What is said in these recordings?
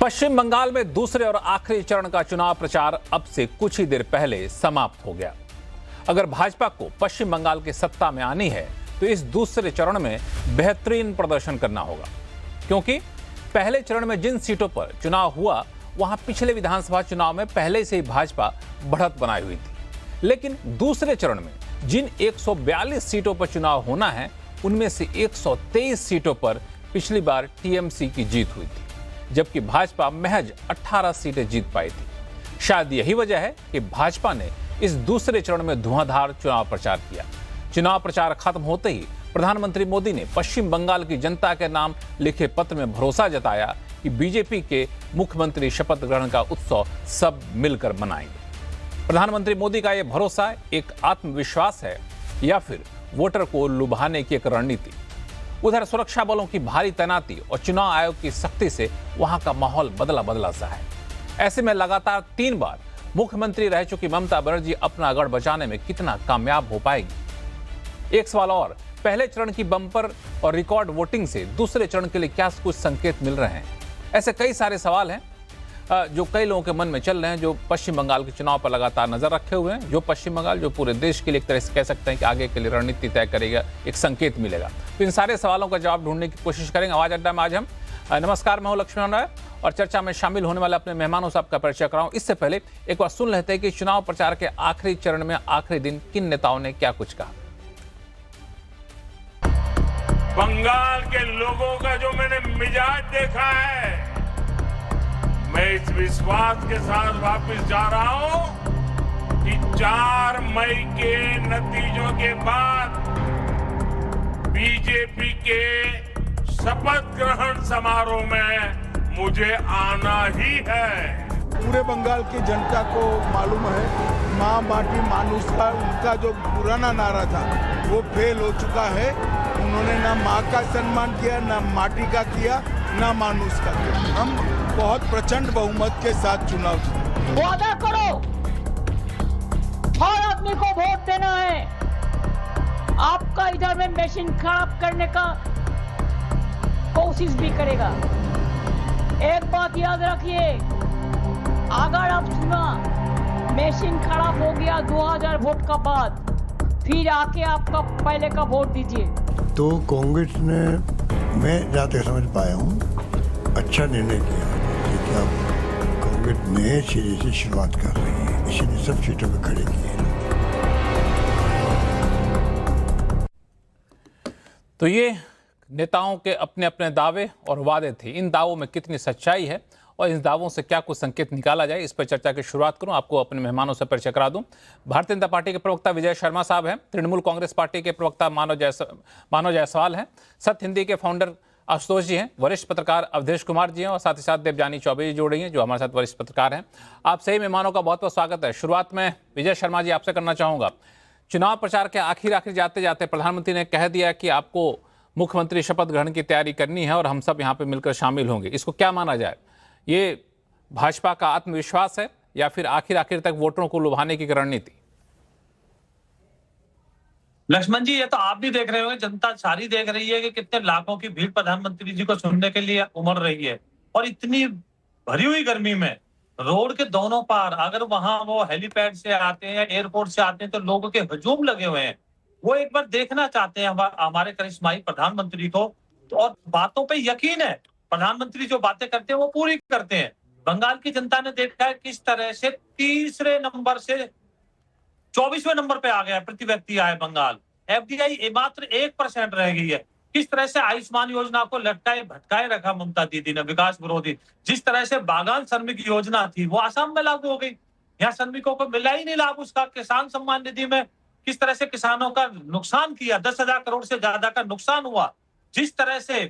पश्चिम बंगाल में दूसरे और आखिरी चरण का चुनाव प्रचार अब से कुछ ही देर पहले समाप्त हो गया। अगर भाजपा को पश्चिम बंगाल की सत्ता में आनी है तो इस दूसरे चरण में बेहतरीन प्रदर्शन करना होगा, क्योंकि पहले चरण में जिन सीटों पर चुनाव हुआ वहां पिछले विधानसभा चुनाव में पहले से ही भाजपा बढ़त बनाई हुई थी। लेकिन दूसरे चरण में जिन 142 सीटों पर चुनाव होना है उनमें से 123 सीटों पर पिछली बार टीएमसी की जीत हुई थी, जबकि भाजपा महज 18 सीटें जीत पाई थी। शायद यही वजह है कि भाजपा ने इस दूसरे चरण में धुआंधार चुनाव प्रचार किया। चुनाव प्रचार खत्म होते ही प्रधानमंत्री मोदी ने पश्चिम बंगाल की जनता के नाम लिखे पत्र में भरोसा जताया कि बीजेपी के मुख्यमंत्री शपथ ग्रहण का उत्सव सब मिलकर मनाएंगे। प्रधानमंत्री मोदी का यह भरोसा एक आत्मविश्वास है या फिर वोटर को लुभाने की एक रणनीति? उधर सुरक्षा बलों की भारी तैनाती और चुनाव आयोग की सख्ती से वहां का माहौल बदला बदला सा है। ऐसे में लगातार 3 बार मुख्यमंत्री रह चुकी ममता बनर्जी अपना गढ़ बचाने में कितना कामयाब हो पाएगी? एक सवाल और, पहले चरण की बम्पर और रिकॉर्ड वोटिंग से दूसरे चरण के लिए क्या कुछ संकेत मिल रहे हैं? ऐसे कई सारे सवाल हैं जो कई लोगों के मन में चल रहे हैं, जो पश्चिम बंगाल के चुनाव पर लगातार नजर रखे हुए हैं। जो पश्चिम बंगाल जो पूरे देश के लिए एक तरह से कह सकते हैं कि आगे के लिए रणनीति तय करेगा, एक संकेत मिलेगा। तो इन सारे सवालों का जवाब ढूंढने की कोशिश करेंगे आवाज अड्डा में। आज हम नमस्कार, मैं हूं लक्ष्मण राय और चर्चा में शामिल होने वाले अपने मेहमानों से आपका परिचय कराऊं। इससे पहले एक बार सुन लेते हैं कि चुनाव प्रचार के आखिरी चरण में आखिरी दिन किन नेताओं ने क्या कुछ कहा। बंगाल के लोगों का जो मैंने मिजाज देखा है, मैं इस विश्वास के साथ वापस जा रहा हूं कि 4 मई के नतीजों के बाद बीजेपी के शपथ ग्रहण समारोह में मुझे आना ही है। पूरे बंगाल की जनता को मालूम है माँ माटी मानुष का उनका जो पुराना नारा था वो फेल हो चुका है। उन्होंने ना माँ का सम्मान किया, ना माटी का किया, ना मानुष का किया। हम बहुत प्रचंड बहुमत के साथ चुनाव जीते। वादा करो, हर आदमी को वोट देना है। आपका इधर में मशीन खराब करने का कोशिश भी करेगा। एक बात याद रखिए, अगर आप सुना मशीन खराब हो गया 2000 वोट का बाद, फिर आके आपका पहले का वोट दीजिए। तो कांग्रेस ने, मैं जहाँ तक समझ पाया हूँ, अच्छा निर्णय किया कि अब कांग्रेस नए सिरे से शुरुआत कर रही है, इसलिए सब सीटों पे खड़े किए। तो ये नेताओं के अपने अपने दावे और वादे थे। इन दावों में कितनी सच्चाई है और इन दावों से क्या कुछ संकेत निकाला जाए, इस पर चर्चा की शुरुआत करूं। आपको अपने मेहमानों से परिचय करा दूं। भारतीय जनता पार्टी के प्रवक्ता विजय शर्मा साहब हैं। तृणमूल कांग्रेस पार्टी के प्रवक्ता मानव जायसवाल हैं। सत्य हिंदी के फाउंडर आशुतोष जी हैं। वरिष्ठ पत्रकार अवधेश कुमार जी हैं और साथ ही साथ देवजानी चौबे जी जोड़ रही हैं, जो हमारे साथ वरिष्ठ पत्रकार हैं। आप सही मेहमानों का बहुत बहुत स्वागत है। शुरुआत में विजय शर्मा जी आपसे करना चाहूँगा। चुनाव प्रचार के आखिर जाते जाते प्रधानमंत्री ने कह दिया कि आपको मुख्यमंत्री शपथ ग्रहण की तैयारी करनी है और हम सब यहाँ पे मिलकर शामिल होंगे। इसको क्या माना जाए? ये भाजपा का आत्मविश्वास है या फिर आखिर तक वोटरों को लुभाने की रणनीति? लक्ष्मण जी, ये तो आप भी देख रहे होंगे, जनता सारी देख रही है कि कितने लाखों की भीड़ प्रधानमंत्री जी को सुनने के लिए उमड़ रही है। और इतनी भरी हुई गर्मी में रोड के दोनों पार, अगर वहां वो हेलीपैड से आते हैं, एयरपोर्ट से आते हैं, तो लोगों के हजूम लगे हुए हैं। वो एक बार देखना चाहते हैं हमारे करिश्माई प्रधानमंत्री को। तो और बातों पे यकीन है, प्रधानमंत्री जो बातें करते हैं वो पूरी करते हैं। बंगाल की जनता ने देखा है किस तरह से तीसरे नंबर से 24वें नंबर पे आ गया, प्रति व्यक्ति आए बंगाल। एफडीआई मात्र 1% रह गई है। किस तरह से आयुष्मान योजना को लटकाए भटकाए रखा ममता दीदी ने, विकास विरोधी। जिस तरह से बागान श्रमिक योजना थी वो आसाम में लागू हो गई, यहाँ श्रमिकों को मिला ही नहीं लाभ उसका। किसान सम्मान निधि में किस तरह से किसानों का नुकसान किया, 10,000 करोड़ से ज्यादा का नुकसान हुआ। जिस तरह से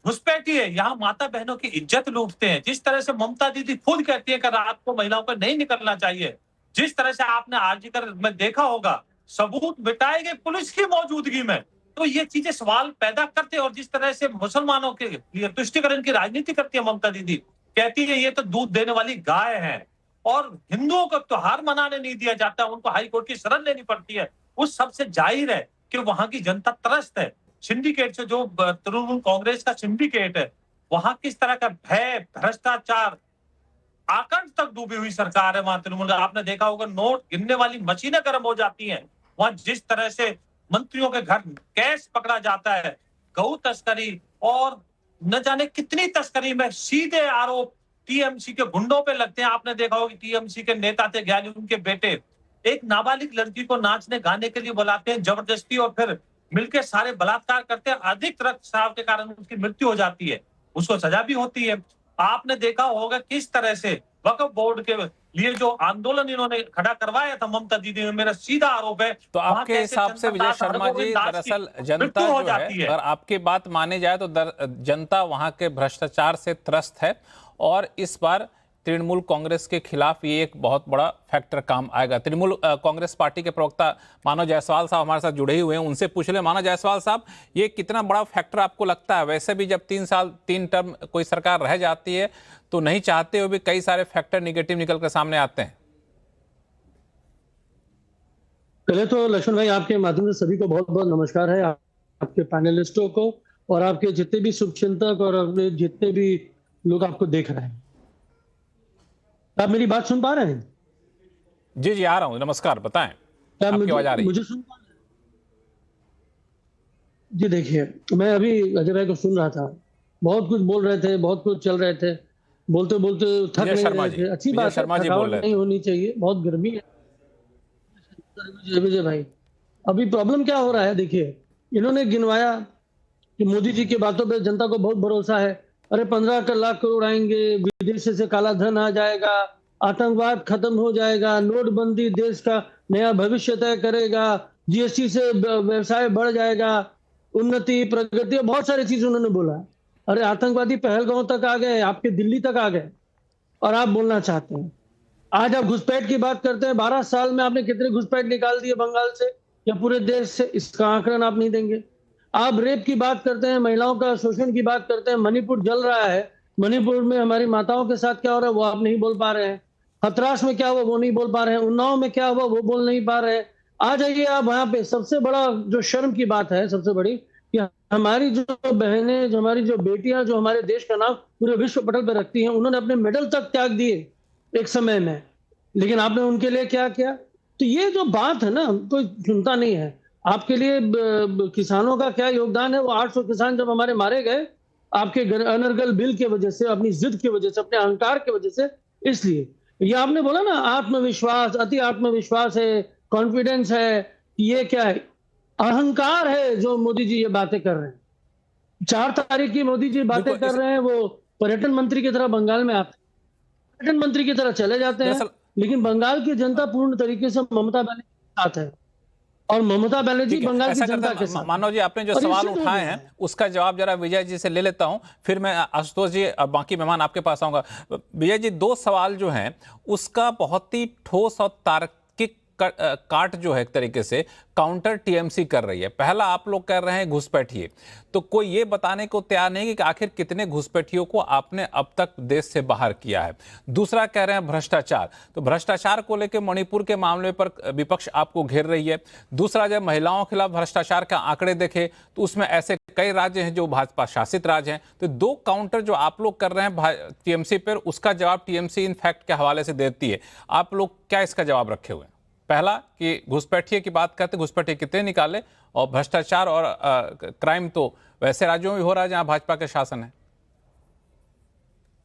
घुसपैठी है, यहाँ माता बहनों की इज्जत लूटते हैं। जिस तरह से ममता दीदी खुद कहती है कि रात को महिलाओं को नहीं निकलना चाहिए। जिस तरह से आपने आरजीकर में देखा होगा, सबूत मिटाए गए पुलिस की मौजूदगी में। तो ये चीजें सवाल पैदा करते हैं। और जिस तरह से मुसलमानों के लिए तुष्टिकरण की राजनीति करती है ममता दीदी, कहती है ये तो दूध देने वाली गाय है। और हिंदुओं को त्योहार मनाने नहीं दिया जाता, उनको हाई कोर्ट की शरण लेनी पड़ती है। उस सबसे जाहिर है कि वहां की जनता त्रस्त है। सिंडिकेट से, जो तृणमूल कांग्रेस का सिंडिकेट है, वहां किस तरह का भय, भ्रष्टाचार, आकंठ तक डूबी हुई सरकार है वहां तृणमूल। आपने देखा होगा नोट गिनने वाली मशीनें गर्म हो जाती हैं वहां, जिस तरह से मंत्रियों के घर कैश पकड़ा जाता है, गऊ तस्करी और न जाने कितनी तस्करी में सीधे आरोप टीएमसी के गुंडों पे लगते हैं। आपने देखा होगा टीएमसी के नेता थे ज्ञानी, उनके बेटे एक नाबालिग लड़की को नाचने गाने के लिए बुलाते हैं जबरदस्ती और फिर मिलकर सारे बलात्कार करते हैं। अधिक रक्तस्राव के कारण उसकी मृत्यु हो जाती है, उसको सजा भी होती है। आपने देखा होगा किस तरह से वक्फ बोर्ड के लिए जो आंदोलन इन्होंने खड़ा करवाया था ममता दीदी ने, मेरा सीधा आरोप है। तो आपके हिसाब से विजय शर्मा जी, दरअसल जनता जो है, अगर आपकी बात मानी जाए तो जनता वहां के भ्रष्टाचार से त्रस्त है और इस बार तृणमूल कांग्रेस के खिलाफ ये एक बहुत बड़ा फैक्टर काम आएगा। तृणमूल कांग्रेस पार्टी के प्रवक्ता मानव जायसवाल साहब हमारे साथ जुड़े ही हुए हैं, उनसे पूछ ले। मानव जायसवाल साहब, ये कितना बड़ा फैक्टर आपको लगता है? वैसे भी जब 3 टर्म कोई सरकार रह जाती है तो नहीं चाहते हुए भी कई सारे फैक्टर निगेटिव निकल कर सामने आते हैं। पहले तो लक्ष्मण भाई, आपके माध्यम से सभी को बहुत बहुत नमस्कार है, आपके पैनलिस्टों को और आपके जितने भी शुभचिंतक और अपने जितने भी लोग आपको देख रहे हैं। आप मेरी बात सुन पा रहे हैं? जी जी, आ रहा हूं। नमस्कार, बताएं, आपकी आवाज आ रही है? मुझे सुन पा रहे हैं? जी देखिए, मैं अभी अजय भाई को सुन रहा था, बहुत कुछ बोल रहे थे, बहुत कुछ चल रहे थे, बोलते बोलते थक नहीं रहे थे। अच्छी बात है, थकावट नहीं होनी चाहिए, बहुत गर्मी है। विजय भाई, अभी प्रॉब्लम क्या हो रहा है, देखिए इन्होंने गिनवाया कि मोदी जी की बातों पे जनता को बहुत भरोसा है। अरे 15 लाख करोड़ आएंगे, विदेश से काला धन आ जाएगा, आतंकवाद खत्म हो जाएगा, नोटबंदी देश का नया भविष्य तय करेगा, जीएसटी से व्यवसाय बढ़ जाएगा, उन्नति प्रगति, बहुत सारी चीज उन्होंने बोला। अरे आतंकवादी पहलगांव तक आ गए, आपके दिल्ली तक आ गए और आप बोलना चाहते हैं। आज आप घुसपैठ की बात करते हैं, 12 साल में आपने कितने घुसपैठ निकाल दिए बंगाल से या पूरे देश से, इसका आंकड़न आप नहीं देंगे। आप रेप की बात करते हैं, महिलाओं का शोषण की बात करते हैं, मणिपुर जल रहा है, मणिपुर में हमारी माताओं के साथ क्या हो रहा है वो आप नहीं बोल पा रहे हैं। हथरास में क्या हुआ वो नहीं बोल पा रहे हैं, उन्नाव में क्या हुआ वो बोल नहीं पा रहे हैं। आ जाइए आप वहां पे, सबसे बड़ा जो शर्म की बात है, सबसे बड़ी, कि हमारी जो बहनें, जो हमारी जो बेटियां, जो हमारे देश का नाम पूरे विश्व पटल पर रखती हैं, उन्होंने अपने मेडल तक त्याग दिए एक समय में, लेकिन आपने उनके लिए क्या किया? तो ये जो बात है ना, कोई सुनता नहीं है। आपके लिए किसानों का क्या योगदान है? वो 800 किसान जब हमारे मारे गए आपके अनर्गल बिल की वजह से, अपनी जिद की वजह से, अपने अहंकार की वजह से, इसलिए ये आपने बोला ना, आत्मविश्वास, अति आत्मविश्वास है, कॉन्फिडेंस है, ये क्या है? अहंकार है जो मोदी जी ये बातें कर रहे हैं। 4 तारीख की मोदी जी बातें कर रहे हैं, वो पर्यटन मंत्री की तरह बंगाल में आते, पर्यटन मंत्री की तरह चले जाते हैं, लेकिन बंगाल की जनता पूर्ण तरीके से ममता बनर्जी के साथ है और ममता बनर्जी बंगाल की जनता के साथ। मानव जी, आपने जो सवाल उठाए हैं उसका जवाब जरा विजय जी से ले लेता हूं, फिर मैं आशुतोष जी और बाकी मेहमान आपके पास आऊंगा। विजय जी, 2 सवाल जो हैं उसका बहुत ही ठोस और तार्किक काट जो है एक तरीके से काउंटर टीएमसी कर रही है। पहला, आप लोग कह रहे हैं घुसपैठिए, तो कोई ये बताने को तैयार नहीं कि आखिर कितने घुसपैठियों को आपने अब तक देश से बाहर किया है। दूसरा, कह रहे हैं भ्रष्टाचार, तो भ्रष्टाचार को लेकर मणिपुर के मामले पर विपक्ष आपको घेर रही है। दूसरा, जब महिलाओं के खिलाफ भ्रष्टाचार का आंकड़े देखे तो उसमें ऐसे कई राज्य हैं जो भाजपा शासित राज्य हैं। तो 2 काउंटर जो आप लोग कर रहे हैं टीएमसी पर, उसका जवाब टीएमसी इन फैक्ट के हवाले से देती है। आप लोग क्या इसका जवाब रखे हुए हैं? पहला कि घुसपैठिए की बात करते, घुसपैठिए कितने निकाले, और भ्रष्टाचार और क्राइम तो वैसे राज्यों में भी हो रहा है जहां भाजपा के शासन है।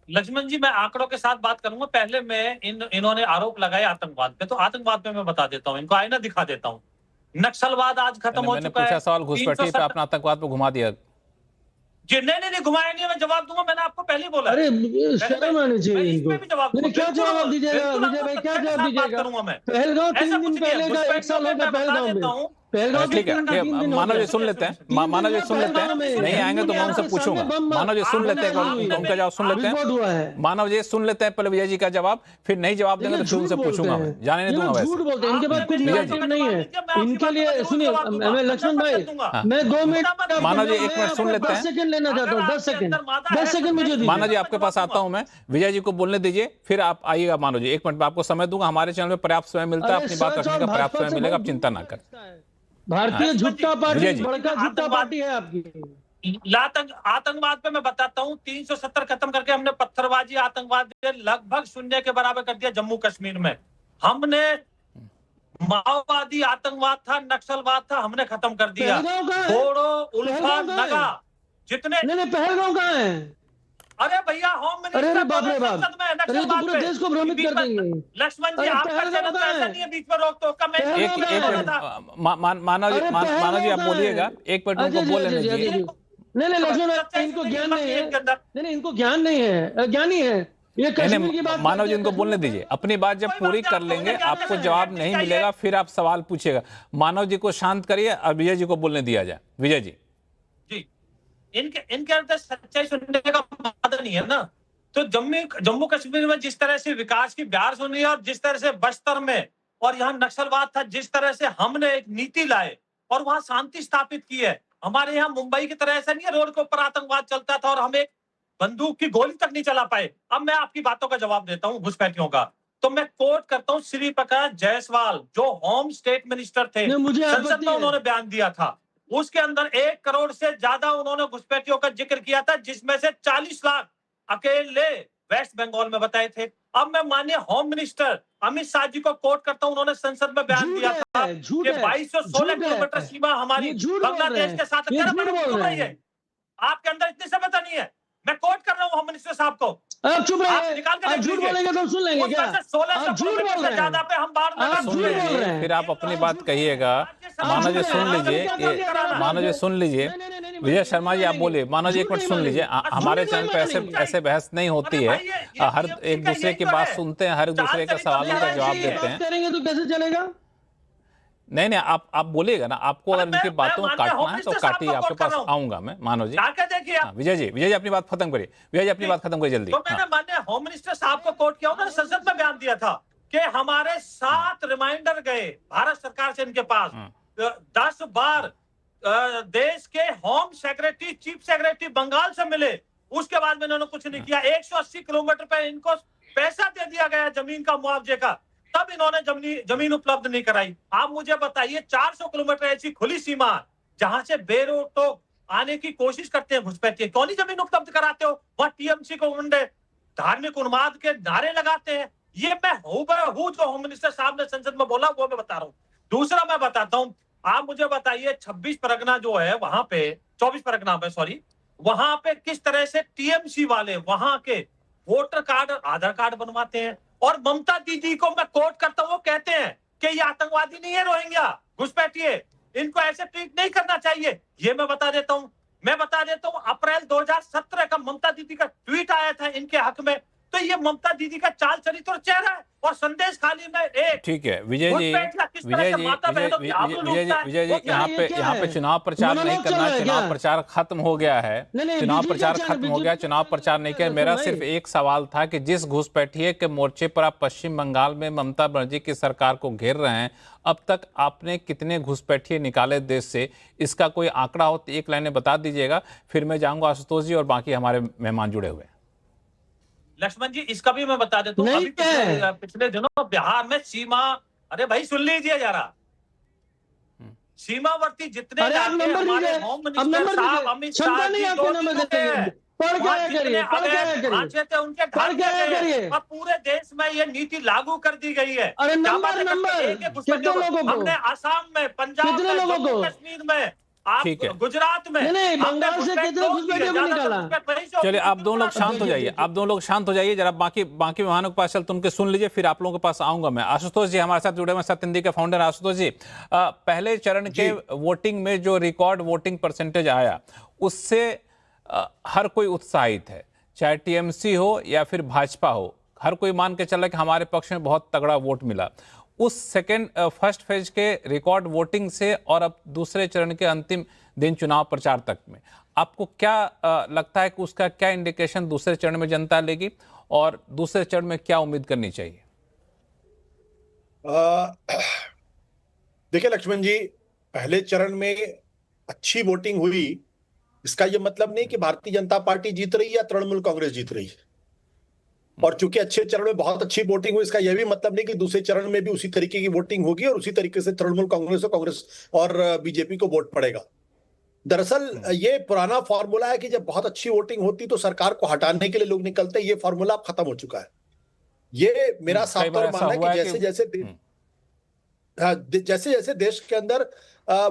लक्ष्मण जी, मैं आंकड़ों के साथ बात करूंगा। पहले मैं इन्होंने आरोप लगाए आतंकवाद पे, तो आतंकवाद पे मैं बता देता हूं, इनको आईना दिखा देता हूं। नक्सलवाद आज खत्म हो चुका है। सवाल घुसपैठिए पे, आपने आतंकवाद पे घुमा दिया। जी नहीं घुमाया नहीं, मैं जवाब दूंगा, मैंने आपको पहले बोला। अरे शर्म आनी चाहिए इनको। क्या जवाब दीजिएगा विजय भाई, क्या जवाब दीजिएगा? पहलगांव 3 दिन पहले का 1 साल होगा पहलगांव में। ठीक है, मानव जी सुन लेते हैं, मानव जी सुन लेते हैं, नहीं आएंगे तो मैं उनसे पूछूंगा। मानव जी सुन लेते हैं, उनका जवाब सुन लेते हैं। मानव जी सुन लेते हैं पहले विजय जी का जवाब, फिर नहीं जवाब देंगे तो फिर उनसे पूछूंगा मैं, जाने नहीं दूंगा। झूठ बोलते हैं, इनके पास कुछ नहीं है इनके लिए। सुनिए, मैं लक्ष्मण भाई, मैं 2 मिनट, मानव जी 1 मिनट सुन लेते हैं, 10 सेकंड लेना चाहता हूँ, 10 सेकंड मुझे दीजिए। मानव जी आपके पास आता हूं मैं, विजय जी को बोलने दीजिए, फिर आप आइएगा। मानव जी 1 मिनट में आपको समय दूंगा, हमारे चैनल में पर्याप्त समय मिलता है, अपनी बात रखने का पर्याप्त समय मिलेगा, आप चिंता ना करें। भारतीय झूठा पार्टी, बड़का झूठा पार्टी है आपकी। आतंकवाद पे मैं बताता हूँ, 370 खत्म करके हमने पत्थरबाजी आतंकवाद लगभग शून्य के बराबर कर दिया जम्मू कश्मीर में। हमने माओवादी आतंकवाद था, नक्सलवाद था, हमने खत्म कर दिया। पहलगांव कहाँ है? बोडो, उल्फा, पहलगांव कहाँ है? नगा जितने, नहीं पहलगांव कहाँ है? अरे भैया होम अरे मिनिस्टर बाप रे बाप, संसद में अरे तो नक्सलवाद पूरे पे देश को भ्रमित कर देंगे। लक्ष्मण जी अरे आपका पहलगांव चैनल तो कहाँ ऐसा है? नहीं है बीच में रोक टोक का। मैं पहलगांव एक कहाँ एक है? मिनट मानव जी अरे मानव जी आप पहलगांव बोलिएगा, कहाँ है? एक मिनट उनको अजय जी, बोलने अजय जी, दीजिए। अजय जी। नहीं लक्ष्मण भाई, इनको ज्ञान नहीं है। नहीं इनको ज्ञान नहीं है, ज्ञानी है ये। कश्मीर की बात मानव जी करते इनको हैं, बोलने कश्मीर दीजिए। अपनी बात जब कोई पूरी बात कर नहीं, लेंगे आपको आपको क्या जवाब चाहिए? नहीं मिलेगा, फिर आप सवाल पूछिएगा। मानव जी को शांत करिए और विजय जी को बोलने दिया जाए। विजय जी जी, इनके अंदर सच्चाई सुनने का मादा नहीं है ना। तो जम्मू कश्मीर में जिस तरह से विकास की ब्यार सुनी और जिस तरह से बस्तर में और यहाँ नक्सलवाद था, जिस तरह से हमने एक नीति लाए और वहां शांति स्थापित की है। हमारे यहाँ मुंबई की तरह ऐसा नहीं है रोड के ऊपर आतंकवाद चलता था और हम एक बंदूक की गोली तक नहीं चला पाए। अब मैं आपकी बातों का जवाब देता हूँ घुसपैठियों का। तो मैं कोट करता हूँ श्री प्रकाश जायसवाल जो होम स्टेट मिनिस्टर थे, नहीं, मुझे संसद आपत्ति में है। उन्होंने बयान दिया था। उसके अंदर 1 करोड़ से ज्यादा उन्होंने घुसपैठियों का जिक्र किया था, जिसमें से 40 लाख अकेले वेस्ट बंगाल में बताए थे। अब मैं माननीय होम मिनिस्टर अमित शाह जी को कोट करता हूं, उन्होंने संसद में बयान दिया था कि 2216 किलोमीटर सीमा हमारी बांग्लादेश के साथ बोल रहे हैं। आपके अंदर इतनी सभ्यता नहीं है। मैं कोट कर रहा हूं होम मिनिस्टर साहब को। आप चुप आप रहिए। निकाल के आप देख झूठ लीजिए। बोलेंगे तो सुन लेंगे क्या? उसमें से 1600 आप झूठ बोल किलोमीटर रहे से ज्यादा हैं। पे हम बाढ़ आप सुन झूठ बोल रहे लीजिए, हैं। फिर आप अपनी बात कहिएगा। मानव जी सुन लीजिए, मानव जी सुन लीजिए। विजय शर्मा जी आप बोलिए। मानव जी एक मिनट सुन लीजिए। हमारे चैनल पे ऐसे बहस नहीं होती है। हर एक दूसरे की बात सुनते हैं, हर एक दूसरे के सवालों का जवाब देते हैं। करेंगे तो कैसे चलेगा? नहीं आप बोलिएगा ना। आपको अगर इनकी बातों को काटना है तो काटिए, आपके पास आऊंगा मैं। मानव जी देखिए विजय जी अपनी बात खत्म करिए। विजय जी अपनी बात खत्म करिए जल्दी। तो मैंने माननीय होम मिनिस्टर साहब को कोट किया, उन्होंने संसद में बयान दिया था कि हमारे 7 रिमाइंडर गए भारत सरकार से इनके पास। 10 बार देश के home secretary, chief secretary Bengal से मिले, उसके बाद में इन्होंने कुछ नहीं किया। 180 किलोमीटर पे इनको पैसा दे दिया गया जमीन का, मुआवजे का, तब इन्होंने जमीन उपलब्ध नहीं कराई। आप मुझे बताइए 400 किलोमीटर ऐसी खुली सीमा जहां से बेरोक आने की कोशिश करते हैं घुसपैठिए, क्यों नहीं जमीन उपलब्ध कराते हो? वह टीएमसी को उन्हें धार्मिक उन्माद के नारे लगाते हैं। ये मैं हूँ जो होम मिनिस्टर साहब ने संसद में बोला वो मैं बता रहा हूँ। दूसरा मैं बताता हूँ, आप मुझे बताइए 26 परगना जो है वहां पे, 24 परगना पे सॉरी, वहां पे किस तरह से टीएमसी वाले वहां के वोटर कार्ड और आधार कार्ड बनवाते हैं। और ममता दीदी को मैं कोट करता हूं, वो कहते हैं कि ये आतंकवादी नहीं है रोहिंग्या, घुसपैठिए, इनको ऐसे ट्रीट नहीं करना चाहिए। ये मैं बता देता हूं अप्रैल 2017 का ममता दीदी का ट्वीट आया था इनके हक में। तो ये ममता दीदी का चाल चरित्र और चेहरा है और संदेश खाली में एक। ठीक है विजय जी यहाँ पे चुनाव प्रचार नहीं करना। चुनाव प्रचार खत्म हो गया है। चुनाव प्रचार खत्म हो गया, चुनाव प्रचार नहीं किया। मेरा सिर्फ एक सवाल था कि जिस घुसपैठिए के मोर्चे पर आप पश्चिम बंगाल में ममता बनर्जी की सरकार को घेर रहे हैं, अब तक आपने कितने घुसपैठिए निकाले देश से? इसका कोई आंकड़ा हो तो एक लाइन में बता दीजिएगा, फिर मैं जाऊंगा आशुतोष जी और बाकी हमारे मेहमान जुड़े हुए। लक्ष्मण जी इसका भी मैं बता देता हूँ। अभी पिछले दिनों बिहार में सीमा, अरे भाई सुन लीजिए जरा, सीमावर्ती जितने इलाके हमारे होम मिनिस्टर साहब अमित शाह जी थे उनके घर गए और पूरे देश में ये नीति लागू कर दी गई है। हमने आसाम में, पंजाब में, जम्मू कश्मीर में, आप गुजरात में, नहीं बंगाल से कितने घुसपैठियों को निकाला? चलिए आप दोनों लोग शांत हो जाइए, आप दोनों लोग शांत हो जाइए जरा। बाकी मेहमानों के पास चलते उनके सुन लीजिए, फिर आप लोगों के पास आऊंगा मैं। आशुतोष जी हमारे साथ जुड़े हुए, सत्य हिंदी के फाउंडर आशुतोष जी, पहले चरण के वोटिंग में जो रिकॉर्ड वोटिंग परसेंटेज आया उससे हर कोई उत्साहित है, चाहे टीएमसी हो या फिर भाजपा हो। हर कोई मान के चला कि हमारे पक्ष में बहुत तगड़ा वोट मिला। उस फर्स्ट फेज के रिकॉर्ड वोटिंग से और अब दूसरे चरण के अंतिम दिन चुनाव प्रचार तक में आपको क्या लगता है कि उसका क्या इंडिकेशन दूसरे चरण में जनता लेगी और दूसरे चरण में क्या उम्मीद करनी चाहिए? देखिए लक्ष्मण जी, पहले चरण में अच्छी वोटिंग हुई, इसका यह मतलब नहीं कि भारतीय जनता पार्टी जीत रही है या तृणमूल कांग्रेस जीत रही है। और चूंकि अच्छे चरण में बहुत अच्छी वोटिंग हुई, इसका यह भी मतलब नहीं कि दूसरे चरण में भी उसी तरीके की वोटिंग होगी और उसी तरीके से तृणमूल कांग्रेस और बीजेपी को वोट पड़ेगा। दरअसल ये पुराना फॉर्मूला है कि जब बहुत अच्छी वोटिंग होती तो सरकार को हटाने के लिए लोग निकलते, ये फॉर्मूला अब खत्म हो चुका है। ये मेरा साफ तौर मानना है कि जैसे जैसे देश के अंदर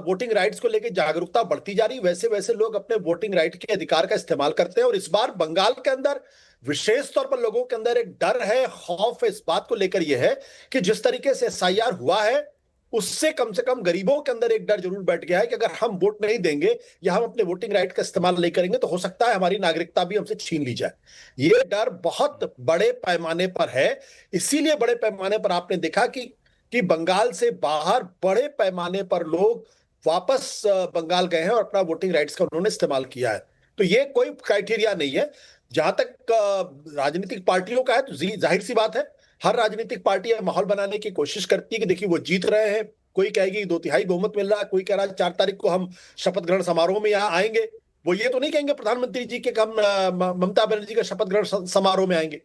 वोटिंग राइट्स को लेकर जागरूकता बढ़ती जा रही, वैसे वैसे लोग अपने वोटिंग राइट के अधिकार का इस्तेमाल करते हैं। और इस बार बंगाल के अंदर विशेष तौर पर लोगों के अंदर एक डर है, खौफ इस बात को लेकर यह है कि जिस तरीके से SIR हुआ है उससे कम से कम गरीबों के अंदर एक डर जरूर बैठ गया है कि अगर हम वोट नहीं देंगे या हम अपने वोटिंग राइट का इस्तेमाल नहीं करेंगे तो हो सकता है हमारी नागरिकता भी हमसे छीन ली जाए। ये डर बहुत बड़े पैमाने पर है। इसीलिए बड़े पैमाने पर आपने देखा कि बंगाल से बाहर बड़े पैमाने पर लोग वापस बंगाल गए हैं और अपना वोटिंग राइट्स का उन्होंने इस्तेमाल किया है। तो ये कोई क्राइटेरिया नहीं है। जहां तक राजनीतिक पार्टियों का है तो जाहिर सी बात है, हर राजनीतिक पार्टी माहौल बनाने की कोशिश करती है कि देखिए वो जीत रहे हैं। कोई कहेगी 2/3 बहुमत मिल रहा है, कोई कह रहा है 4 तारीख को हम शपथ ग्रहण समारोह में यहाँ आएंगे। वो ये तो नहीं कहेंगे प्रधानमंत्री जी के हम ममता बनर्जी का शपथ ग्रहण समारोह में आएंगे।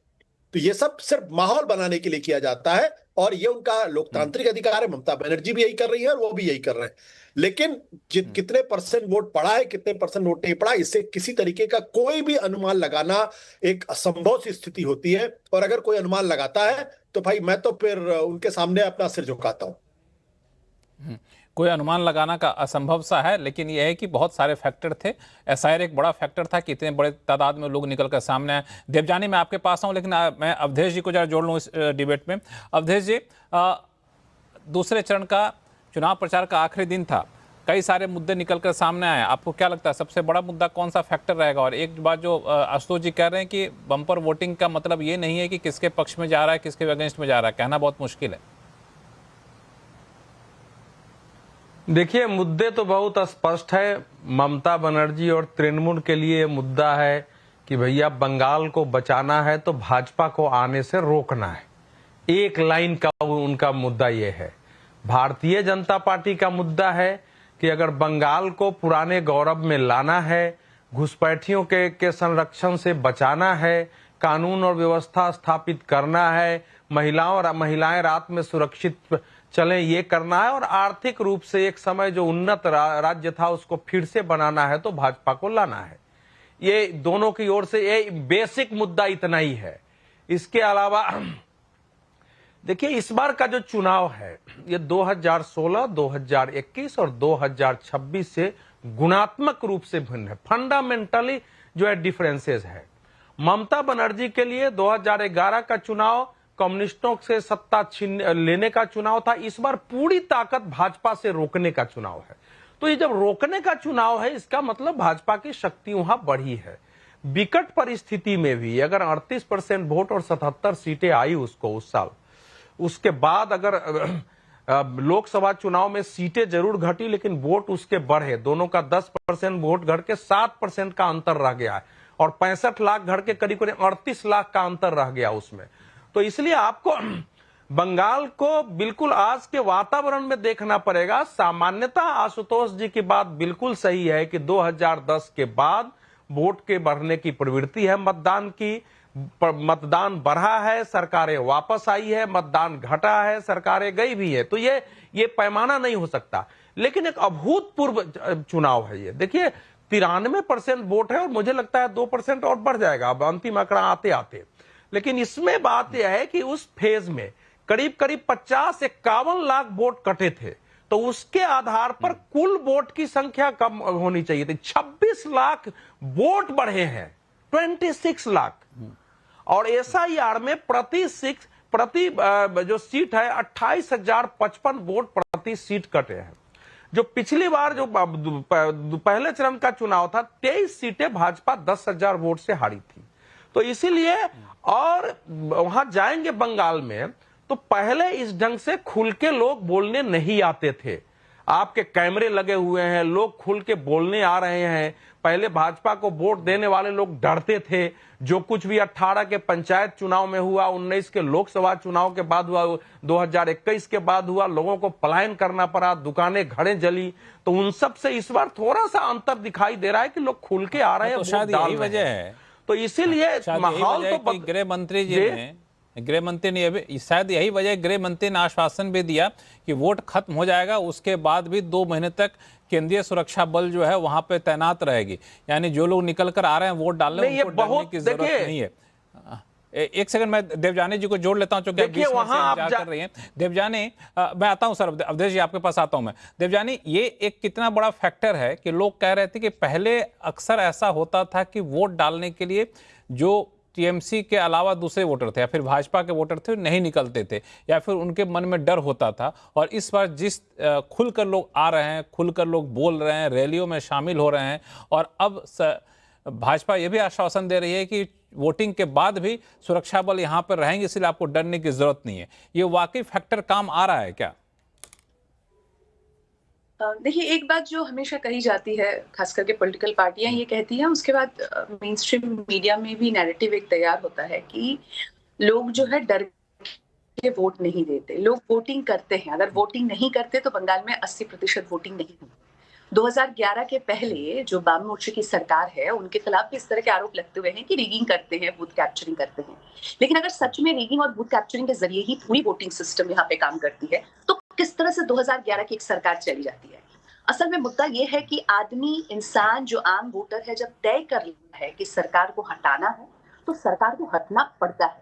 तो ये सब सिर्फ माहौल बनाने के लिए किया जाता है और ये उनका लोकतांत्रिक अधिकार है। ममता बनर्जी भी यही कर रही है और वो भी यही कर रहे हैं। लेकिन कितने % वोट पड़ा है, कितने % वोट नहीं पड़ा, इससे किसी तरीके का कोई भी अनुमान लगाना एक असंभव सी स्थिति होती है। और अगर कोई अनुमान लगाता है तो भाई मैं तो फिर उनके सामने अपना सिर झुकाता हूं। कोई अनुमान लगाना का असंभव सा है, लेकिन यह है कि बहुत सारे फैक्टर थे। SIR एक बड़ा फैक्टर था कि इतने बड़े तादाद में लोग निकल कर सामने आए। देवजानी मैं आपके पास आऊं, लेकिन मैं अवधेश जी को जरा जोड़ लूं इस डिबेट में। अवधेश जी, दूसरे चरण का चुनाव प्रचार का आखिरी दिन था, कई सारे मुद्दे निकल कर सामने आए। आपको क्या लगता है सबसे बड़ा मुद्दा कौन सा फैक्टर रहेगा? और एक बात जो आशुतोष जी कह रहे हैं कि बम्पर वोटिंग का मतलब ये नहीं है कि किसके पक्ष में जा रहा है किसके अगेंस्ट में जा रहा है, कहना बहुत मुश्किल है। देखिए, मुद्दे तो बहुत स्पष्ट है। ममता बनर्जी और तृणमूल के लिए मुद्दा है कि भैया बंगाल को बचाना है तो भाजपा को आने से रोकना है। एक लाइन का उनका मुद्दा ये है। भारतीय जनता पार्टी का मुद्दा है कि अगर बंगाल को पुराने गौरव में लाना है, घुसपैठियों के संरक्षण से बचाना है, कानून और व्यवस्था स्थापित करना है, महिलाएं रात में सुरक्षित चलें ये करना है, और आर्थिक रूप से एक समय जो उन्नत राज्य था उसको फिर से बनाना है तो भाजपा को लाना है। ये दोनों की ओर से ये बेसिक मुद्दा इतना ही है। इसके अलावा देखिए, इस बार का जो चुनाव है ये 2016, 2021 और 2026 से गुणात्मक रूप से भिन्न है। फंडामेंटली जो है डिफरेंसेस है। ममता बनर्जी के लिए 2011 का चुनाव कम्युनिस्टों से सत्ता छीन लेने का चुनाव था। इस बार पूरी ताकत भाजपा से रोकने का चुनाव है। तो ये जब रोकने का चुनाव है, इसका मतलब भाजपा की शक्ति वहां बढ़ी है। विकट परिस्थिति में भी अगर 38% वोट और 77 सीटें आई उसको उस साल, उसके बाद अगर लोकसभा चुनाव में सीटें जरूर घटी लेकिन वोट उसके बढ़े, दोनों का 10% वोट घट के 7% का अंतर रह गया है, और 65 लाख घट के करीब 38 लाख का अंतर रह गया उसमें। तो इसलिए आपको बंगाल को बिल्कुल आज के वातावरण में देखना पड़ेगा। सामान्यतः आशुतोष जी की बात बिल्कुल सही है कि 2010 के बाद वोट के बढ़ने की प्रवृत्ति है, मतदान बढ़ा है, सरकारें वापस आई है, मतदान घटा है, सरकारें गई भी है। तो ये पैमाना नहीं हो सकता, लेकिन एक अभूतपूर्व चुनाव है ये। देखिए, 93% वोट है और मुझे लगता है 2% और बढ़ जाएगा अब अंतिम आंकड़ा आते आते। लेकिन इसमें बात यह है कि उस फेज में करीब 50-51 लाख वोट कटे थे, तो उसके आधार पर कुल वोट की संख्या कम होनी चाहिए थी। 26 लाख वोट बढ़े हैं, 26 लाख। और SIR में प्रति जो सीट है 28,055 वोट प्रति सीट कटे हैं। जो पिछली बार जो पहले चरण का चुनाव था 23 सीटें भाजपा 10,000 वोट से हारी थी। तो इसीलिए और वहां जाएंगे बंगाल में तो पहले इस ढंग से खुल के लोग बोलने नहीं आते थे। आपके कैमरे लगे हुए हैं, लोग खुल के बोलने आ रहे हैं। पहले भाजपा को वोट देने वाले लोग डरते थे। जो कुछ भी 18 के पंचायत चुनाव में हुआ, 19 के लोकसभा चुनाव के बाद हुआ, 2021 के बाद हुआ, लोगों को पलायन करना पड़ा, दुकानें घरें जली। तो उन सब से इस बार थोड़ा सा अंतर दिखाई दे रहा है कि लोग खुल के आ रहे हैं। तो शायद यही वजह है। तो इसीलिए माहौल तो गृह मंत्री जी ने गृह मंत्री ने अभी शायद यही वजह, गृह मंत्री ने आश्वासन भी दिया कि वोट खत्म हो जाएगा, उसके बाद भी 2 महीने तक केंद्रीय सुरक्षा बल जो है वहां पे तैनात रहेगी। यानी जो लोग निकल कर आ रहे हैं वोट डालने, उनको डरने की जरूरत नहीं है। एक सेकंड, मैं देवजानी जी को जोड़ लेता हूं, क्योंकि बीच में से इंतजार कर रही हैं। देवजानी, मैं आता हूं सर, अवधेश जी आपके पास आता हूं मैं। देवजानी, ये एक कितना बड़ा फैक्टर है कि लोग कह रहे थे कि पहले अक्सर ऐसा होता था कि वोट डालने के लिए जो टीएमसी के अलावा दूसरे वोटर थे या फिर भाजपा के वोटर थे नहीं निकलते थे, या फिर उनके मन में डर होता था। और इस बार जिस खुलकर लोग आ रहे हैं, खुलकर लोग बोल रहे हैं, रैलियों में शामिल हो रहे हैं, और अब भाजपा ये भी आश्वासन दे रही है कि वोटिंग के बाद भी सुरक्षा बल यहां पर रहेंगे, इसलिए आपको डरने की जरूरत नहीं है। ये वाकई फैक्टर काम आ रहा है क्या? देखिए, एक बात जो हमेशा कही जाती है, खास करके पॉलिटिकल पार्टियां ये कहती हैं, उसके बाद मेन स्ट्रीम मीडिया में भी नैरेटिव एक तैयार होता है कि लोग जो है डर के वोट नहीं देते, लोग वोटिंग करते हैं। अगर वोटिंग नहीं करते तो बंगाल में 80% वोटिंग नहीं होती। 2011 के पहले जो वाम मोर्चे की सरकार है, उनके खिलाफ भी इस तरह के आरोप लगते हुए हैं कि रिगिंग करते हैं, बूथ कैप्चरिंग करते हैं। लेकिन अगर सच में रिगिंग और बूथ कैप्चरिंग के जरिए ही पूरी वोटिंग सिस्टम यहाँ पे काम करती है, तो किस तरह से 2011 की एक सरकार चली जाती है? असल में मुद्दा यह है कि आदमी, इंसान, जो आम वोटर है, जब तय कर लेता है कि सरकार को हटाना है तो सरकार को हटना पड़ता है।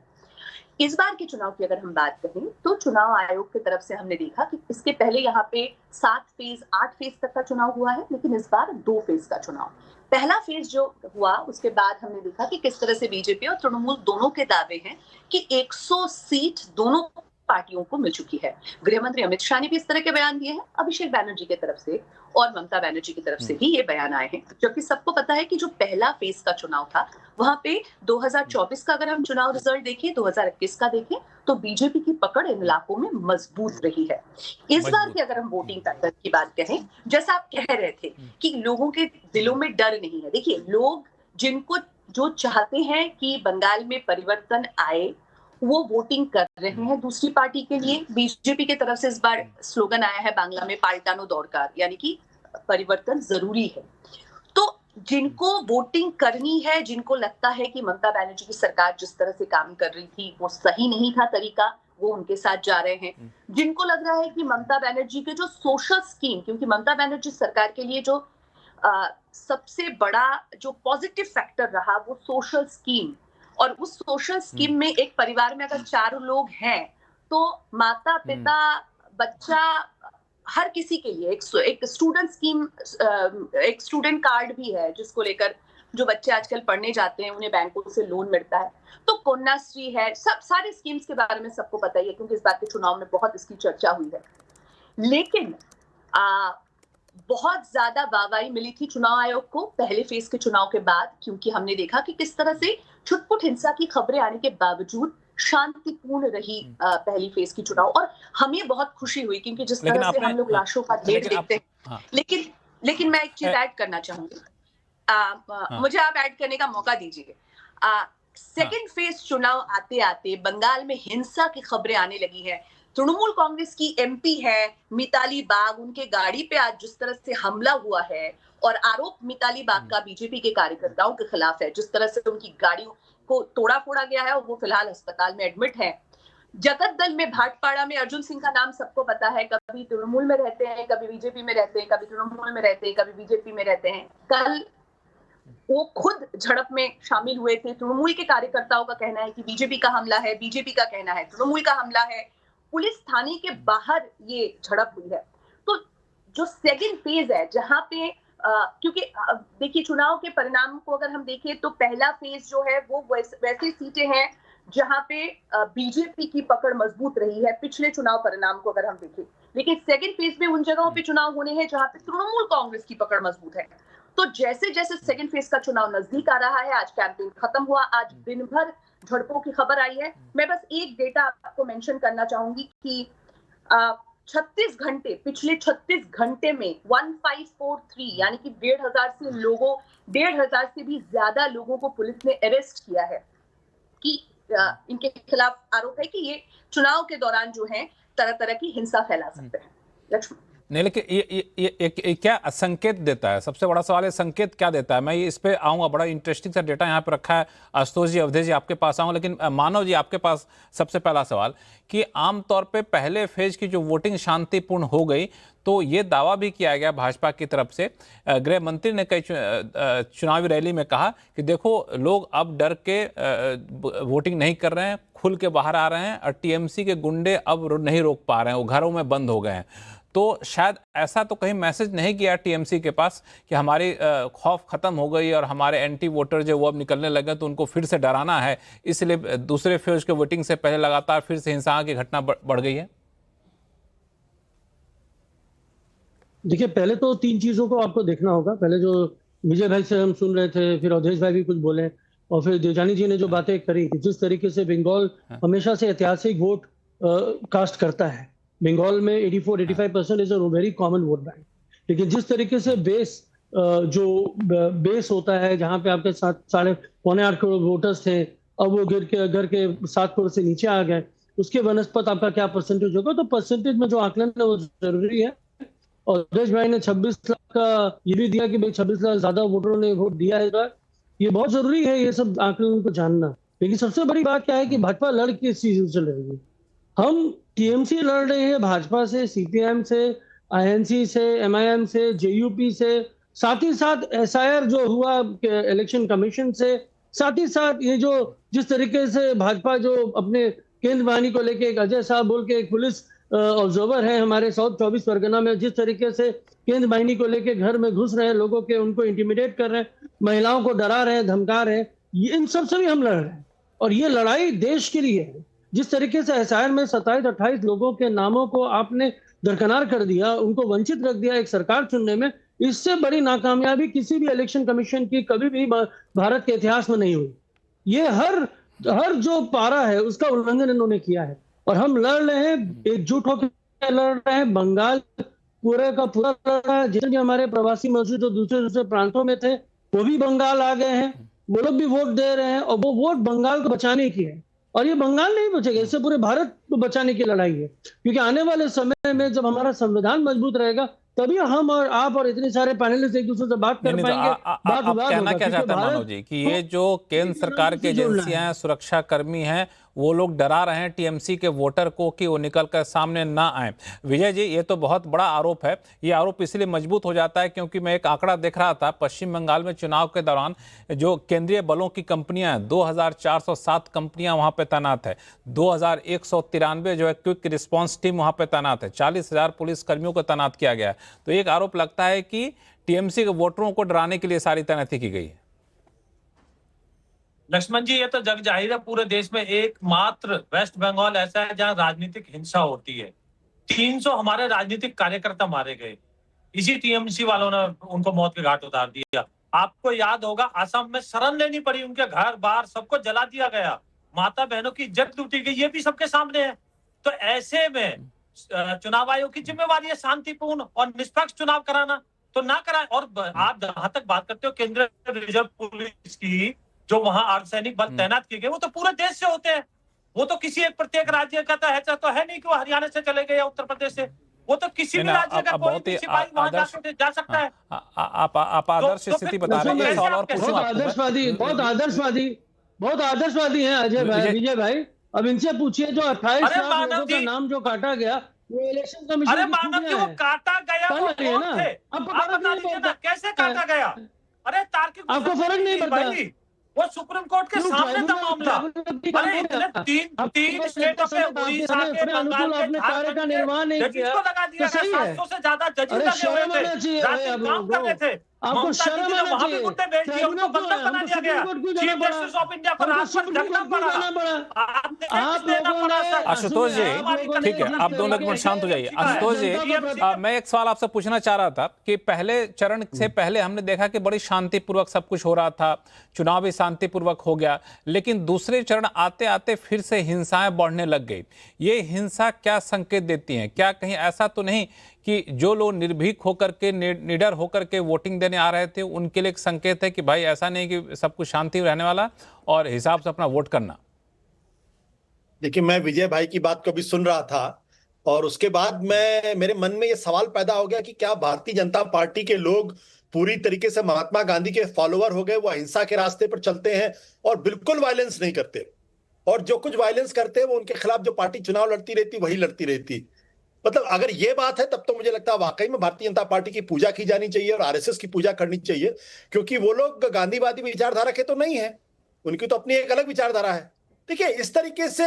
इस बार के चुनाव की अगर हम बात करें तो चुनाव आयोग की तरफ से हमने देखा कि इसके पहले यहाँ पे 7 फेज 8 फेज तक का चुनाव हुआ है, लेकिन इस बार 2 फेज का चुनाव। पहला फेज जो हुआ उसके बाद हमने देखा कि किस तरह से बीजेपी और तृणमूल दोनों के दावे हैं कि 100 सीट दोनों पार्टियों को मिल चुकी है। गृह मंत्री अमित शाह ने भी इस तरह के बयान दिए हैं, अभिषेक बैनर्जी की तरफ से और ममता बनर्जी की तरफ से भी ये बयान आए हैं। जबकि सबको पता है कि जो पहला फेज का चुनाव था, वहां पे 2024 का अगर हम चुनाव रिजल्ट देखें, 2021 का देखें, तो बीजेपी की पकड़ इन इलाकों में मजबूत रही है। इस बार की अगर हम वोटिंग पैटर्न की बात करें, जैसा आप कह रहे थे कि लोगों के दिलों में डर नहीं है। देखिए, लोग जिनको जो चाहते हैं कि बंगाल में परिवर्तन आए, वो वोटिंग कर रहे हैं दूसरी पार्टी के लिए। बीजेपी की तरफ से इस बार स्लोगन आया है बांग्ला में, पाल्टानो दौड़कार, यानी कि परिवर्तन जरूरी है। तो जिनको वोटिंग करनी है, जिनको लगता है कि ममता बनर्जी की सरकार जिस तरह से काम कर रही थी वो सही नहीं था तरीका, वो उनके साथ जा रहे हैं। जिनको लग रहा है कि ममता बनर्जी के जो सोशल स्कीम, क्योंकि ममता बनर्जी सरकार के लिए जो सबसे बड़ा जो पॉजिटिव फैक्टर रहा वो सोशल स्कीम, और उस सोशल स्कीम में एक परिवार में अगर 4 लोग हैं तो माता पिता बच्चा हर किसी के लिए एक स्टूडेंट स्कीम, एक स्टूडेंट कार्ड भी है जिसको लेकर जो बच्चे आजकल पढ़ने जाते हैं उन्हें बैंकों से लोन मिलता है। तो कन्याश्री है, सब सारे स्कीम्स के बारे में सबको पता ही है, क्योंकि इस बार के चुनाव में बहुत इसकी चर्चा हुई है। लेकिन बहुत ज्यादा वाहवाही मिली थी चुनाव आयोग को पहले फेज के चुनाव के बाद, क्योंकि हमने देखा कि किस तरह से छुटपुट हिंसा की खबरें आने के बावजूद शांतिपूर्ण रही पहली फेज की चुनाव। और हमें बहुत खुशी हुई, क्योंकि जिस तरह से हम लोग लाशों का ढेर देखते हैं। लेकिन मैं एक चीज ऐड करना चाहूंगी, मुझे आप ऐड करने का मौका दीजिए। सेकेंड फेज चुनाव आते आते बंगाल में हिंसा की खबरें आने लगी है। तृणमूल कांग्रेस की एमपी है मिताली बाग, उनके गाड़ी पे आज जिस तरह से हमला हुआ है, और आरोप मिताली बाग का बीजेपी के कार्यकर्ताओं के खिलाफ है, जिस तरह से उनकी गाड़ियों को तोड़ा फोड़ा गया है और वो फिलहाल अस्पताल में एडमिट है। जगत दल में भाटपाड़ा में अर्जुन सिंह का नाम सबको पता है, कभी तृणमूल में रहते हैं, कभी बीजेपी में रहते हैं, कभी तृणमूल में रहते हैं, कभी बीजेपी में रहते हैं। कल वो खुद झड़प में शामिल हुए थे। तृणमूल के कार्यकर्ताओं का कहना है कि बीजेपी का हमला है, बीजेपी का कहना है तृणमूल का हमला है। पुलिस थाने के बाहर ये झड़प हुई है। तो जो सेकंड फेज है, जहां पे क्योंकि देखिए चुनाव के परिणाम को अगर हम देखें तो पहला फेज जो है वो वैसी सीटें हैं जहां पे बीजेपी की पकड़ मजबूत रही है पिछले चुनाव परिणाम को अगर हम देखें। लेकिन सेकंड फेज में उन जगहों पे चुनाव होने हैं जहां पे तृणमूल कांग्रेस की पकड़ मजबूत है। तो जैसे जैसे सेकंड फेज का चुनाव नजदीक आ रहा है, आज कैंपेन खत्म हुआ, आज दिन भर झड़पों की खबर आई है। मैं बस एक डेटा आपको मेंशन करना चाहूंगी कि 36 घंटे, पिछले 36 घंटे में 1543 यानी कि 1,500 से भी ज्यादा लोगों को पुलिस ने अरेस्ट किया है, कि इनके खिलाफ आरोप है कि ये चुनाव के दौरान जो है तरह तरह की हिंसा फैला सकते हैं। लक्ष्मण। नहीं, लेकिन ये क्या संकेत देता है? सबसे बड़ा सवाल है संकेत क्या देता है। मैं इस पे आऊँगा, बड़ा इंटरेस्टिंग सा डेटा यहाँ पे रखा है। आशुतोष जी, अवधेश जी आपके पास आऊँ, लेकिन मानव जी आपके पास सबसे पहला सवाल कि आमतौर पे पहले फेज की जो वोटिंग शांतिपूर्ण हो गई, तो ये दावा भी किया गया भाजपा की तरफ से, गृह मंत्री ने कई चुनावी रैली में कहा कि देखो लोग अब डर के वोटिंग नहीं कर रहे हैं, खुल के बाहर आ रहे हैं और टीएमसी के गुंडे अब नहीं रोक पा रहे हैं, वो घरों में बंद हो गए हैं। तो शायद ऐसा तो कहीं मैसेज नहीं किया टीएमसी के पास कि हमारी खौफ खत्म हो गई और हमारे एंटी वोटर जो वो अब निकलने लगे, तो उनको फिर से डराना है, इसलिए दूसरे फेज के वोटिंग से पहले लगातार फिर से हिंसा की घटना बढ़ गई है। देखिए, पहले तो 3 चीजों को आपको देखना होगा। पहले जो विजय भाई से हम सुन रहे थे, फिर अवधेश भाई भी कुछ बोले, और फिर देवजानी जी ने जो बातें करी कि जिस तरीके से बंगाल हमेशा से ऐतिहासिक वोट कास्ट करता है। बंगाल में 84-85% is a very common vote bank. लेकिन जिस तरीके से बेस होता है, जहां पे आपके 7.5-8 करोड़ वोटर्स थे, अब वो गिर के 7 करोड़ से नीचे आ गए, उसके बनस्पत आपका क्या परसेंटेज होगा? तो परसेंटेज में जो आकलन है वो जरूरी है। और अवधेश भाई ने 26 लाख का ये भी दिया कि भाई 26 लाख ज्यादा वोटरों ने वोट दिया है इस बार। ये बहुत जरूरी है ये सब आकलन को जानना। लेकिन सबसे बड़ी बात क्या है कि भाजपा लड़ किस चीज से लड़ रही है? हम टीएमसी लड़ रहे हैं भाजपा से, सीपीएम से, आईएनसी से, एमआईएम से, जेयूपी से, साथ ही साथ एसआईआर जो हुआ इलेक्शन कमीशन से, साथ ही साथ ये जो जिस तरीके से भाजपा जो अपने केंद्र बाहिनी को लेके, एक अजय साहब बोल के एक पुलिस ऑब्जर्वर है हमारे साउथ 24 परगना में, जिस तरीके से केंद्र बाहिनी को लेके घर में घुस रहे हैं लोगों के, उनको इंटिमिडेट कर रहे हैं, महिलाओं को डरा रहे हैं, धमका रहे हैं, इन सब से भी हम लड़ रहे हैं। और ये लड़ाई देश के लिए है। जिस तरीके से एसआईआर में 27-28 लोगों के नामों को आपने दरकिनार कर दिया, उनको वंचित रख दिया एक सरकार चुनने में, इससे बड़ी नाकामयाबी किसी भी इलेक्शन कमीशन की कभी भी भारत के इतिहास में नहीं हुई। ये हर जो पारा है उसका उल्लंघन इन्होंने किया है। और हम लड़ रहे हैं, एकजुट होकर लड़ रहे हैं। बंगाल पूरे का पूरा लड़ रहा है। जितने भी हमारे प्रवासी मजदूर जो दूसरे प्रांतों में थे, वो भी बंगाल आ गए हैं, वो लोग भी वोट दे रहे हैं, और वो वोट बंगाल को बचाने की है। और ये बंगाल नहीं बचेगा, इससे पूरे भारत को बचाने की लड़ाई है। क्योंकि आने वाले समय में जब हमारा संविधान मजबूत रहेगा, तभी हम और आप और इतने सारे पैनलिस्ट एक दूसरे से बात कर पाएंगे। आप कहना क्या चाहते हैं मानव जी कि ये जो केंद्र सरकार की एजेंसियां हैं, सुरक्षा कर्मी हैं, वो लोग डरा रहे हैं टीएमसी के वोटर को कि वो निकल कर सामने ना आए? विजय जी, ये तो बहुत बड़ा आरोप है। ये आरोप इसलिए मजबूत हो जाता है क्योंकि मैं एक आंकड़ा देख रहा था, पश्चिम बंगाल में चुनाव के दौरान जो केंद्रीय बलों की कंपनियां हैं, 2407 कंपनियां वहां पे तैनात है, 2193 जो है क्विक रिस्पांस टीम वहां पे तैनात है, 40,000 पुलिस कर्मियों को तैनात किया गया है। तो एक आरोप लगता है कि टीएमसी के वोटरों को डराने के लिए सारी तैनाती की गई है। लक्ष्मण जी, ये तो जग जाहिर है, पूरे देश में एकमात्र वेस्ट बंगाल ऐसा है जहां राजनीतिक हिंसा होती है। 300 हमारे राजनीतिक कार्यकर्ता मारे गए, इसी टीएमसी वालों ने उनको मौत के घाट उतार दिया। आपको याद होगा, असम में शरण लेनी पड़ी, उनके घर बार सबको जला दिया गया, माता बहनों की इज्जत लूटी गई, ये भी सबके सामने है। तो ऐसे में चुनाव आयोग की जिम्मेवारी है शांतिपूर्ण और निष्पक्ष चुनाव कराना, तो ना कराए। और आप जहां तक बात करते हो केंद्रीय रिजर्व पुलिस की, जो वहां अर्धसैनिक बल तैनात किए गए, वो तो पूरे देश से होते हैं। वो तो किसी एक प्रत्येक राज्य का तो है नहीं कि वो हरियाणा से चले गए या उत्तर प्रदेश से। वो तो किसी भी राज्य का कोई भी सिपाही वहां जा सकता है। आप आदर्श स्थिति बता रहे हैं। बहुत आदर्शवादी हैं अजय भाई, विजय भाई। अब इनसे पूछिए, जो 28 लाख लोगों का नाम जो काटा गया, वो इलेक्शन कमीशन। अरे मानव जी, वो काटा गया, वो कौन थे? आप बता दीजिए ना, कैसे काटा गया? अरे तार्किक, आपको फर्क नहीं पड़ता? वो सुप्रीम कोर्ट के सामने था मामला। अरे तीन स्टेटों पे, उड़ीसा के, बंगाल के, कार्य का निर्माण नहीं किया, लगा दिया गया। 700 से ज्यादा जजेस लगे हुए थे, रात काम कर रहे थे। आपको शर्म आना वहां भी गुंडे भेज दिए, उनको बंधक बना दिया गया। चीफ जस्टिस ऑफ इंडिया को रात पर जगना पड़ा। आशुतोष जी, ठीक है, आप 2 मिनट शांत हो जाइए। आशुतोष जी, मैं एक सवाल आपसे पूछना चाह रहा था कि पहले चरण से पहले हमने देखा कि बड़ी शांतिपूर्वक सब कुछ हो रहा था, चुनाव भी शांतिपूर्वक हो गया, लेकिन दूसरे चरण आते आते फिर से हिंसाएं बढ़ने लग गई। ये हिंसा क्या संकेत देती हैं? क्या कहीं ऐसा तो नहीं कि जो लोग निर्भीक होकर के, निडर होकर के वोटिंग देने आ रहे थे, उनके लिए एक संकेत है कि भाई ऐसा नहीं कि सब कुछ शांति रहने वाला और हिसाब से अपना वोट करना? देखिए, मैं विजय भाई की बात को भी सुन रहा था, और उसके बाद मेरे मन में ये सवाल पैदा हो गया कि क्या भारतीय जनता पार्टी के लोग पूरी तरीके से महात्मा गांधी के फॉलोअर हो गए, वो अहिंसा के रास्ते पर चलते हैं और बिल्कुल वायलेंस नहीं करते, और जो कुछ वायलेंस करते हैं वो उनके खिलाफ जो पार्टी चुनाव लड़ती रहती वही लड़ती रहती। मतलब अगर ये बात है तब तो मुझे लगता है वाकई में भारतीय जनता पार्टी की पूजा की जानी चाहिए और आरएसएस की पूजा करनी चाहिए, क्योंकि वो लोग गांधीवादी विचारधारा के तो नहीं है, उनकी तो अपनी एक अलग विचारधारा है। देखिए, इस तरीके से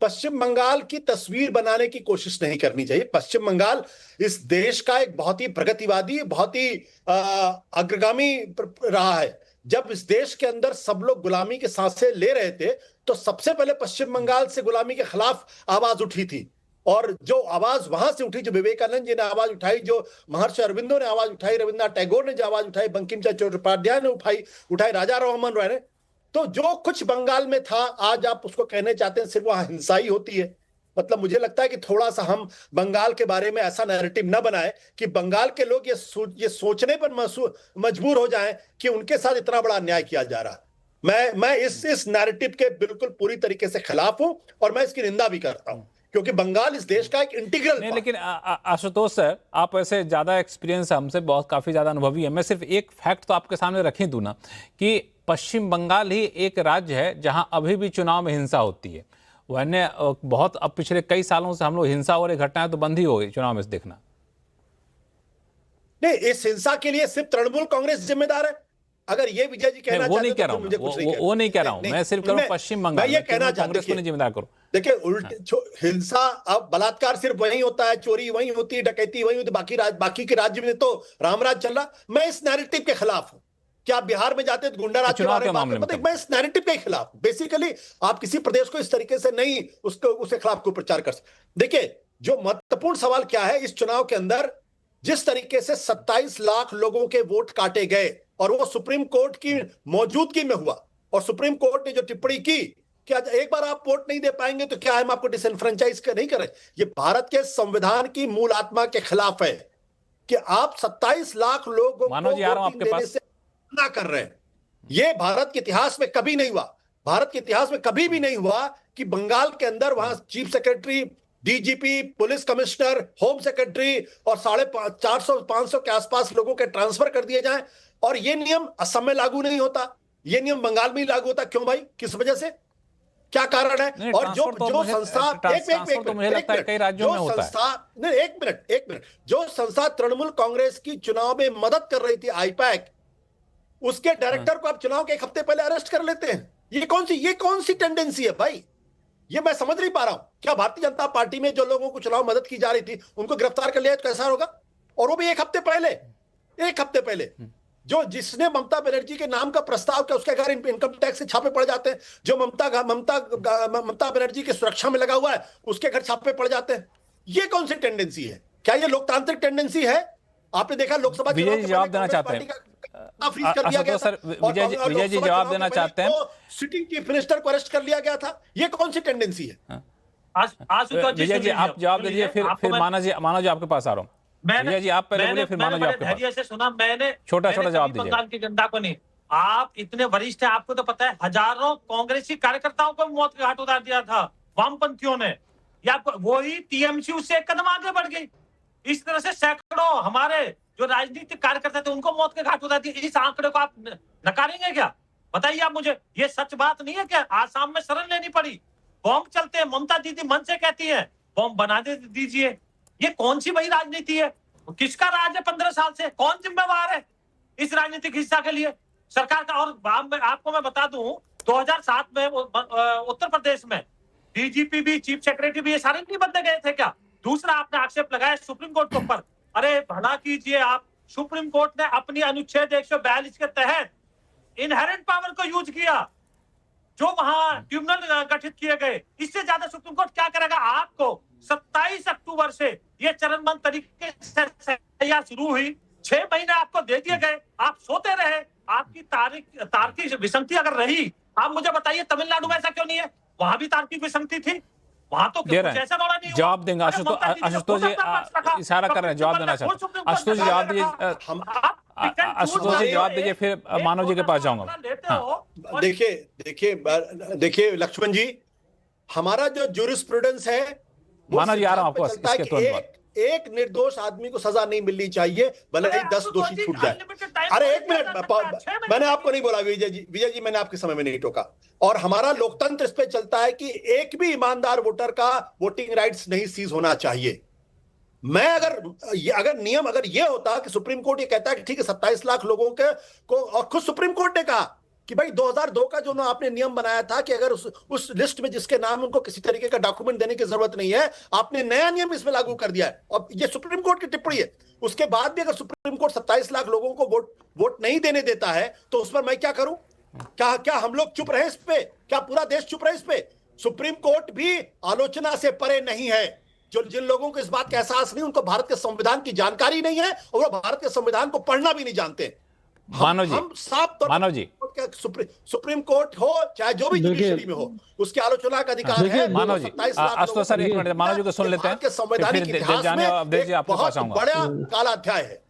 पश्चिम बंगाल की तस्वीर बनाने की कोशिश नहीं करनी चाहिए। पश्चिम बंगाल इस देश का एक बहुत ही प्रगतिवादी, बहुत ही अग्रगामी रहा है। जब इस देश के अंदर सब लोग गुलामी के सांसें ले रहे थे तो सबसे पहले पश्चिम बंगाल से गुलामी के खिलाफ आवाज उठी थी, और जो आवाज वहां से उठी, जो विवेकानंद जी ने आवाज उठाई, जो महर्षि अरविंदो ने आवाज उठाई, रविन्द्रनाथ टैगोर ने जो आवाज उठाई, बंकिम चंद्र चट्टोपाध्याय ने उठाई, राजा राममोहन रॉय ने, तो जो कुछ बंगाल में था आज आप उसको कहने चाहते हैं सिर्फ वहां हिंसा ही होती है। मतलब मुझे लगता है कि थोड़ा सा हम बंगाल के बारे में ऐसा नैरेटिव न बनाएं कि बंगाल के लोग ये सोचने पर मजबूर हो जाएं कि उनके साथ इतना बड़ा अन्याय किया जा रहा है। मैं इस नैरेटिव के बिल्कुल पूरी तरीके से खिलाफ हूं और मैं इसकी निंदा भी करता हूं, क्योंकि बंगाल इस देश का एक इंटीग्रल नहीं, लेकिन आशुतोष सर, आप ऐसे ज्यादा एक्सपीरियंस हमसे बहुत काफी ज्यादा अनुभवी है। मैं सिर्फ एक फैक्ट तो आपके सामने रख ही दूं ना कि पश्चिम बंगाल ही एक राज्य है जहां अभी भी चुनाव में हिंसा होती है। वरना बहुत अब पिछले कई सालों से हम लोग हिंसा और घटनाएं तो बंद ही हो गई चुनाव में देखना। नहीं, इस हिंसा के लिए सिर्फ तृणमूल कांग्रेस जिम्मेदार है। अगर ये विजय जी कहना वो नहीं कह चाहते रहा हूं, वो नहीं कह रहा हूं, मैं सिर्फ कह रहा हूं पश्चिम बंगाल ये कहना कांग्रेस को नहीं जिम्मेदार करो। देखिए, उल्टे हिंसा, अब बलात्कार सिर्फ वहीं होता है, चोरी वहीं होती है, डकैती वहीं होती है, बाकी के राज्य में तो रामराज चल रहा। मैं इस नैरेटिव के खिलाफ हूं कि आप बिहार में जाते तो गुंडा राज के बारे में बात, मैं इस नैरेटिव के खिलाफ। बेसिकली आप किसी प्रदेश को इस तरीके से नहीं उसके खिलाफ कोई प्रचार कर सकते। देखिए, जो महत्वपूर्ण सवाल क्या है इस चुनाव के अंदर, जिस तरीके से 27 लाख लोगों के वोट काटे गए और वो सुप्रीम कोर्ट की मौजूदगी में हुआ, और सुप्रीम कोर्ट ने जो टिप्पणी की कि एक बार आप वोट नहीं दे पाएंगे तो क्या हम आपको डिसएनफ्रेंचाइज नहीं करें, ये भारत के संविधान की मूल आत्मा के खिलाफ है कि आप 27 लाख लोगों को वोटिंग देने से ना कर रहे हैं। ये भारत के इतिहास में कभी नहीं हुआ। भारत के इतिहास में कभी भी नहीं हुआ कि बंगाल के अंदर वहां chief secretary, DGP, police commissioner, home secretary और 450-500 के आसपास लोगों के ट्रांसफर कर दिए जाएं, और ये नियम असम में लागू नहीं होता, ये नियम बंगाल में ही लागू होता। क्यों भाई, किस वजह से, क्या कारण है? और जो संस्था, एक मिनट, जो संस्था तृणमूल कांग्रेस की चुनाव में मदद कर रही थी, आईपैक, उसके डायरेक्टर को आप चुनाव के एक हफ्ते पहले अरेस्ट कर लेते हैं। ये कौन सी टेंडेंसी है भाई? ये मैं समझ नहीं पा रहा हूं। क्या भारतीय जनता पार्टी में जो लोगों को चुनाव मदद की जा रही थी उनको गिरफ्तार कर लिया तो कैसा होगा? और वो भी एक हफ्ते पहले जिसने ममता बनर्जी के नाम का प्रस्ताव किया उसके घर इनकम टैक्स से छापे पड़ जाते हैं। जो ममता बनर्जी की सुरक्षा में लगा हुआ है उसके घर छापे पड़ जाते हैं। ये कौन सी टेंडेंसी है? क्या ये लोकतांत्रिक टेंडेंसी है? आपने देखा लोकसभा चुनाव में जवाब देना चाहते हैं सर, विजय जी जवाब देना चाहते हैं। सिटिंग चीफ मिनिस्टर को अरेस्ट कर लिया गया था, ये कौन सी टेंडेंसी है? विजय जी आप जवाब दे दीजिए, फिर माना जी आपके पास आ रहा हूँ। विजय जी आप पहले बोलिए, फिर मानो जी आपके पास। धैर्य से सुना मैंने, छोटा जवाब दीजिए। बंगाल की जनता को नहीं, आप इतने वरिष्ठ हैं, आपको तो पता है हजारों कांग्रेसी कार्यकर्ताओं को मौत के घाट उतार दिया था वामपंथियों ने, या वही टीएमसी उससे एक कदम आगे बढ़ गई। इस तरह से सैकड़ों हमारे जो राजनीतिक कार्यकर्ता थे उनको मौत के घाट उतार दिया। इस आंकड़े को आप नकारेंगे क्या? बताइए आप मुझे। ये सच बात नहीं है क्या? आसाम में शरण लेनी पड़ी, बॉम्ब चलते हैं, ममता दीदी मन से कहती है बॉम्ब बना दीजिए। ये कौन सी वही राजनीति है? किसका राज है 15 साल से? कौन जिम्मेवार है इस राजनीतिक हिस्सा के लिए? सरकार का। और आपको मैं बता दूं 2007 में उत्तर प्रदेश में डीजीपी भी, चीफ सेक्रेटरी भी, ये सारे नहीं बदले गए थे क्या? दूसरा आपने आक्षेप लगाया सुप्रीम कोर्ट के ऊपर। अरे भला कीजिए आप, सुप्रीम कोर्ट ने अपनी अनुच्छेद 142 के तहत इनहेरेंट पावर को यूज किया, जो वहां ट्रिब्यूनल गठित किए गए। इससे ज्यादा सुप्रीम कोर्ट क्या करेगा? आपको 27 अक्टूबर से ये चरणबद्ध तरीके से शुरू हुई, 6 महीने आपको दे दिए गए, आप सोते रहे। आपकी तार्किक विसंगति अगर रही, आप मुझे बताइए तमिलनाडु में ऐसा क्यों नहीं है? वहां भी तार्किक विसंगति थी, वहां तो ऐसा बड़ा नहीं। जवाब देंगे आशुतोष जी, इशारा कर रहे हैं, जवाब देना चाहते हैं। आशुतोष जी जवाब दीजिए, आशुतोष जी जवाब दीजिए, फिर मानव जी के पास जाऊंगा। देखिए लक्ष्मण जी, हमारा जो ज्यूरिस्प्रूडेंस है वो मानव जी, आ रहा हूं सिद्धांत आपको पे चलता है इसके तुरंत बाद। एक निर्दोष आदमी को सजा नहीं मिलनी चाहिए, भले ही 10 दोषी छूट जाए। अरे एक मिनट, मैंने आपको नहीं बोला विजय जी, मैंने आपके समय में नहीं टोका। और हमारा लोकतंत्र इस पे चलता है कि एक भी ईमानदार वोटर का वोटिंग राइट्स नहीं सीज होना चाहिए। मैं अगर नियम ये होता कि सुप्रीम कोर्ट ये कहता है कि ठीक है 27 लाख लोगों को, और खुद सुप्रीम कोर्ट ने कहा कि भाई 2002 का जो आपने नियम बनाया था कि अगर उस लिस्ट में जिसके नाम उनको किसी तरीके का डॉक्यूमेंट देने की जरूरत नहीं है, आपने नया नियम इसमें लागू कर दिया है। और ये सुप्रीम कोर्ट की टिप्पणी है। उसके बाद भी अगर सुप्रीम कोर्ट 27 लाख लोगों को वोट नहीं देने देता है तो उस पर मैं क्या करूं? क्या हम लोग चुप रहे इस पे? क्या पूरा देश चुप रहे इस पे? सुप्रीम कोर्ट भी आलोचना से परे नहीं है। जिन लोगों को इस बात का एहसास नहीं, उनको भारत के संविधान की जानकारी नहीं है और वो भारत के संविधान को पढ़ना भी नहीं जानते। हम साफ तौर पर सुप्रीम कोर्ट हो चाहे जो भी जुडिशरी में हो, उसकी आलोचना का अधिकार है। मानव जी, सर एक मिनट, मानव जी को सुन लेते हैं, संवैधानिक इतिहास में एक बहुत बड़ा काला अध्याय है।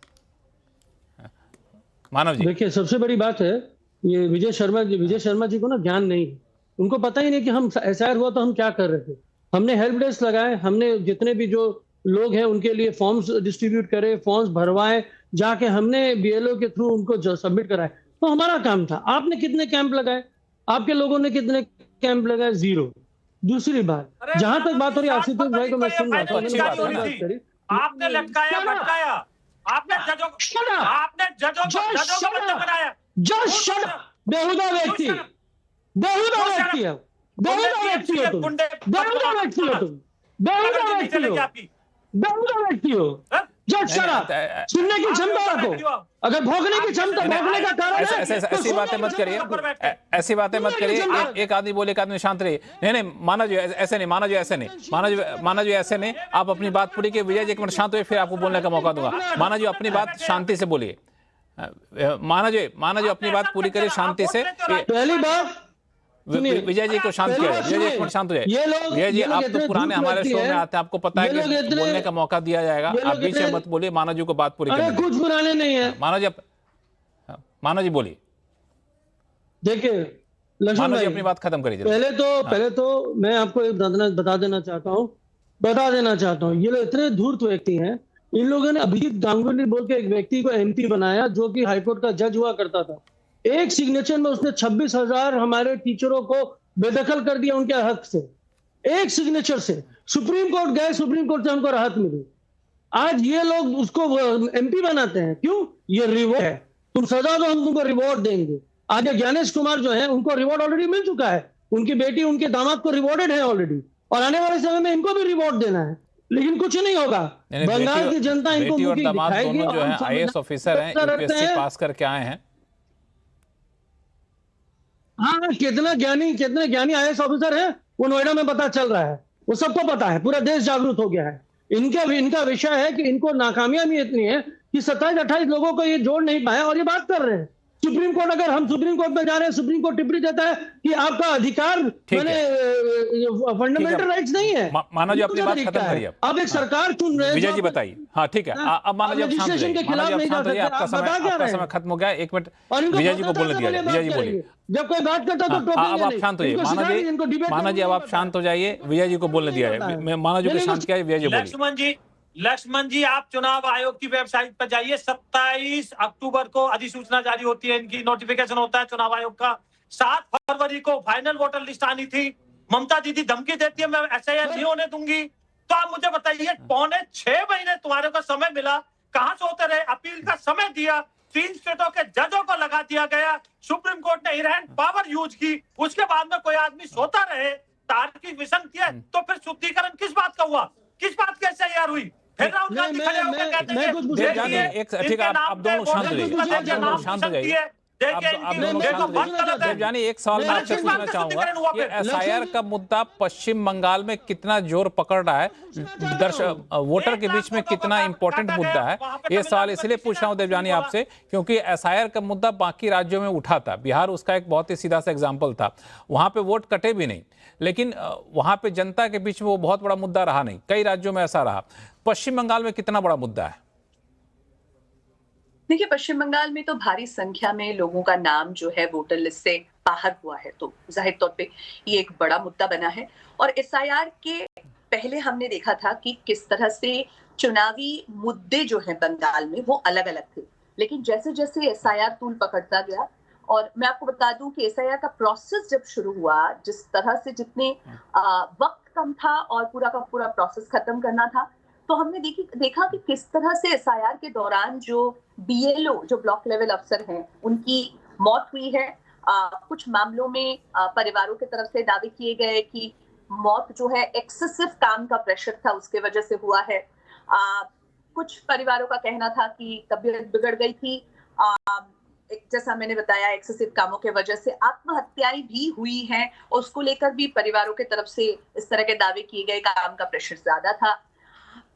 मानव जी, देखिए सबसे बड़ी बात है ये विजय शर्मा जी को ना ज्ञान नहीं है। उनको पता ही नहीं कि हम एसआईआर हुआ तो हम क्या कर रहे थे। हमने हेल्प डेस्क लगाए, हमने जितने भी जो लोग हैं उनके लिए फॉर्म्स डिस्ट्रीब्यूट करे, फॉर्म्स भरवाए, जाके हमने बीएलओ के थ्रू उनको सबमिट कराए, तो हमारा काम था। आपने कितने कैंप लगाए? आपके लोगों ने कितने कैंप लगाए? 0। दूसरी बात, जहां तक बात हो रही आशुतोष भाई को मैं सुन रहा था, आपने लटकाया भटकाया, आपने जजों को बनाया। बेहुदा व्यक्ति हो जज शराब सुनने की क्षमता रखो, अगर भोगने की क्षमता, भोगने का कारण है। ऐसी बातें मत करिए, ऐसी बातें मत करिए। एक आदमी बोले, एक आदमी शांत रहिए। नहीं, मानव जी ऐसे नहीं, मानव जी ऐसे नहीं। आप अपनी बात पूरी की। विजय जी एक मिनट शांत हुए, फिर आपको बोलने का मौका दूंगा। मानव जी अपनी बात शांति से बोलिए। मानव जी अपनी बात पूरी करिए शांति से। पहली बात विजय जी को शांत किया जाए। विजय जी एक मिनट शांत हो जाए। विजय जी आप तो पुराने हमारे शो में आते हैं, आपको पता है कि बोलने का मौका दिया जाएगा। आप बीच में मत बोलिए, मानव जी को बात पूरी करनी है। कुछ पुराने नहीं है। मानव जी बोलिए। देखिए मानव जी अपनी बात खत्म करिए। पहले तो मैं आपको एक बता देना चाहता हूँ, ये लोग इतने धूर्त व्यक्ति हैं। इन लोगों ने अभिजीत गांगुली बोल के एक व्यक्ति को एमपी बनाया जो कि हाईकोर्ट का जज हुआ करता था। एक सिग्नेचर में उसने 26,000 हमारे टीचरों को बेदखल कर दिया उनके हक से, एक सिग्नेचर से। सुप्रीम कोर्ट गए, सुप्रीम कोर्ट से हमको राहत मिली। आज ये लोग उसको एमपी बनाते हैं, क्यों? ये रिवॉर्ड है। तुम सजा दो, हम तुमको रिवॉर्ड देंगे। आगे ज्ञानेश कुमार जो है उनको रिवॉर्ड ऑलरेडी मिल चुका है, उनकी बेटी उनके दामाद को रिवॉर्डेड है ऑलरेडी, और आने वाले समय में इनको भी रिवॉर्ड देना है। लेकिन कुछ नहीं होगा, बंगाल की जनता इनको बेटी और दामाद दोनों जो है आईएएस ऑफिसर हैं, यूपीएससी पास करके आए हैं। हाँ, कितना ज्ञानी आईएएस ऑफिसर है वो नोएडा में पता चल रहा है, वो सबको पता है, पूरा देश जागरूक हो गया है। इनका विषय है कि इनको नाकामयाबी इतनी है कि 27-28 लोगों को ये जोड़ नहीं पाया और ये बात कर रहे हैं। सुप्रीम कोर्ट, अगर हम सुप्रीम कोर्ट में जा रहे हैं, सुप्रीम कोर्ट टिप्पणी देता है कि आपका अधिकार फंडामेंटल राइट्स नहीं है। मानव जी अपनी बात खत्म करिए। आप एक सरकार चुन रहे हैं। विजय जी बताइए। हाँ ठीक है, अब मानव जी आप शांत होइए। आपका समय खत्म हो गया। 1 मिनट विजय जी को बोलने दिया जाए। विजय जी बोलिए। जब कोई बात करता तो अब आप शांत होइए। मानव जी अब आप शांत हो जाइए, विजय जी को बोलने दिया जाए। मानव जी को शांत किया, विजय जी बोलिए। लक्ष्मण जी आप चुनाव आयोग की वेबसाइट पर जाइए। 27 अक्टूबर को अधिसूचना जारी होती है, इनकी नोटिफिकेशन होता है चुनाव आयोग का। 7 फरवरी को फाइनल वोटर लिस्ट आनी थी। ममता दीदी धमकी देती है मैं एसआईआर नहीं होने दूंगी। तो आप मुझे बताइए, 6.25 महीने तुम्हारे को समय मिला, कहां से होते रहे? अपील का समय दिया, 3 स्टेटों के जजों को लगा दिया गया, सुप्रीम कोर्ट ने इनहेरेंट पावर यूज की, उसके बाद में कोई आदमी सोता रहे, तार्किक विसंगति है, तो फिर शुद्धिकरण किस बात का हुआ? किस बात की एसआईआर हुई? फिर राहुल गांधी खड़े होकर कहते हैं ठीक है, आप दोनों शांत हो जाइए। देवयानी एक सवाल मैं आपसे पूछना चाहूंगा कि एसआईआर का मुद्दा पश्चिम बंगाल में कितना जोर पकड़ रहा है, वोटर के बीच में कितना इंपॉर्टेंट मुद्दा है? ये सवाल इसलिए पूछ रहा हूं देवयानी आपसे क्योंकि एसआईआर का मुद्दा बाकी राज्यों में उठा था। बिहार उसका एक बहुत ही सीधा सा एग्जाम्पल था, वहां पे वोट कटे भी नहीं, लेकिन वहां पे जनता के बीच में वो बहुत बड़ा मुद्दा रहा नहीं। कई राज्यों में ऐसा रहा। पश्चिम बंगाल में कितना बड़ा मुद्दा है? देखिए, पश्चिम बंगाल में तो भारी संख्या में लोगों का नाम जो है वोटर लिस्ट से बाहर हुआ है, तो जाहिर तौर पे ये एक बड़ा मुद्दा बना है। और एसआईआर के पहले हमने देखा था कि किस तरह से चुनावी मुद्दे जो हैं बंगाल में वो अलग अलग थे, लेकिन जैसे जैसे एसआईआर तूल पकड़ता गया, और मैं आपको बता दूं कि एसआईआर का प्रोसेस जब शुरू हुआ, जिस तरह से जितने वक्त कम था और पूरा का पूरा प्रोसेस खत्म करना था, तो हमने देखा कि किस तरह से एसआईआर के दौरान जो बीएलओ जो ब्लॉक लेवल अफसर हैं उनकी मौत हुई है। कुछ मामलों में परिवारों की तरफ से दावे किए गए कि मौत जो है एक्सेसिव काम का प्रेशर था उसके वजह से हुआ है। कुछ परिवारों का कहना था कि तबीयत बिगड़ गई थी, जैसा मैंने बताया एक्सेसिव कामों के वजह से आत्महत्याएं भी हुई हैं, और उसको लेकर भी परिवारों की तरफ से इस तरह के दावे किए गए, काम का प्रेशर ज्यादा था।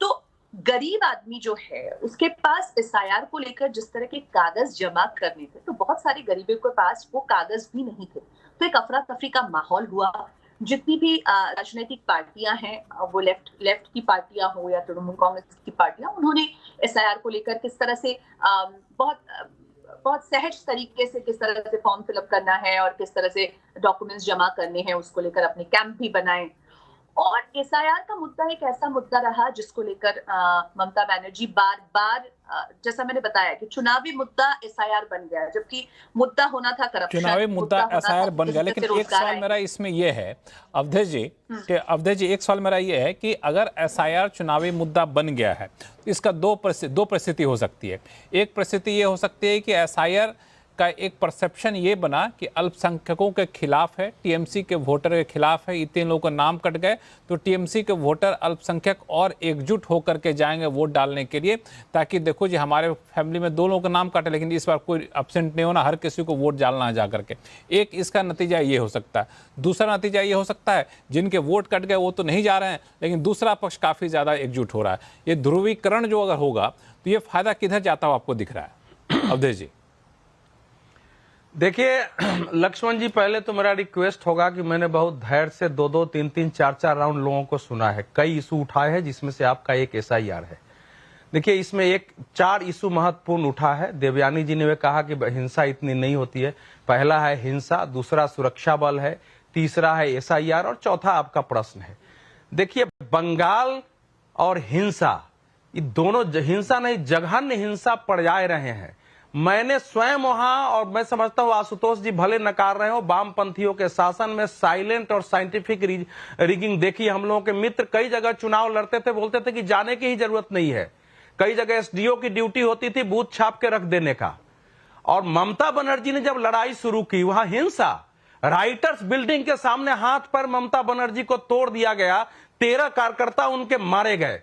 तो गरीब आदमी जो है उसके पास एसआईआर को लेकर जिस तरह के कागज जमा करने थे, तो बहुत सारे गरीबों के पास वो कागज भी नहीं थे, तो एक अफरा तफरी का माहौल हुआ। जितनी भी राजनीतिक पार्टियां हैं, वो लेफ्ट की पार्टियां हो या तृणमूल कांग्रेस की पार्टियां, उन्होंने एसआईआर को लेकर किस तरह से बहुत सहज तरीके से किस तरह से फॉर्म फिलअप करना है और किस तरह से डॉक्यूमेंट्स जमा करने हैं, उसको लेकर अपने कैंप भी बनाए। और एसआईआर का मुद्दा एक ऐसा मुद्दा रहा जिसको लेकर ममता बनर्जी बार बार, जैसा मैंने बताया कि चुनावी मुद्दा एसआईआर बन गया, जबकि मुद्दा होना था करप्शन, चुनावी मुद्दा एसआईआर बन गया। लेकिन एक सवाल मेरा इसमें यह है अवधेश जी, एक सवाल मेरा यह है कि अगर एसआईआर चुनावी मुद्दा बन गया है तो इसका दो परिस्थिति हो सकती है। एक परिस्थिति ये हो सकती है कि एसआईआर का एक परसेप्शन ये बना कि अल्पसंख्यकों के खिलाफ है, टीएमसी के वोटर के खिलाफ है, इतने लोगों का नाम कट गए तो टीएमसी के वोटर अल्पसंख्यक और एकजुट होकर के जाएंगे वोट डालने के लिए, ताकि देखो जी हमारे फैमिली में 2 लोगों का नाम कटे लेकिन इस बार कोई एब्सेंट नहीं होना, हर किसी को वोट डालना है जा करके। एक इसका नतीजा ये हो सकता है। दूसरा नतीजा ये हो सकता है जिनके वोट कट गए वो तो नहीं जा रहे हैं, लेकिन दूसरा पक्ष काफ़ी ज़्यादा एकजुट हो रहा है। ये ध्रुवीकरण जो अगर होगा तो ये फायदा किधर जाता हो आपको दिख रहा है अवधेश जी? देखिए लक्ष्मण जी, पहले तो मेरा रिक्वेस्ट होगा कि मैंने बहुत धैर्य से 2-2, 3-3, 4-4 राउंड लोगों को सुना है, कई इशू उठाए हैं जिसमें से आपका एक एसआईआर है। देखिए इसमें 4 इशू महत्वपूर्ण उठा है। देवयानी जी ने वे कहा कि हिंसा इतनी नहीं होती है। पहला है हिंसा, दूसरा सुरक्षा बल है, तीसरा है एसआईआर और चौथा आपका प्रश्न है। देखिए बंगाल और हिंसा, ये दोनों हिंसा नहीं जघन्य हिंसा पर्याय रहे हैं। मैंने स्वयं वहां, और मैं समझता हूं आशुतोष जी भले नकार रहे हो, वामपंथियों के शासन में साइलेंट और साइंटिफिक रिगिंग देखी। हम लोगों के मित्र कई जगह चुनाव लड़ते थे, बोलते थे कि जाने की ही जरूरत नहीं है। कई जगह एसडीओ की ड्यूटी होती थी बूथ छाप के रख देने का। और ममता बनर्जी ने जब लड़ाई शुरू की वहां हिंसा, राइटर्स बिल्डिंग के सामने हाथ पर ममता बनर्जी को तोड़ दिया गया, 13 कार्यकर्ता उनके मारे गए।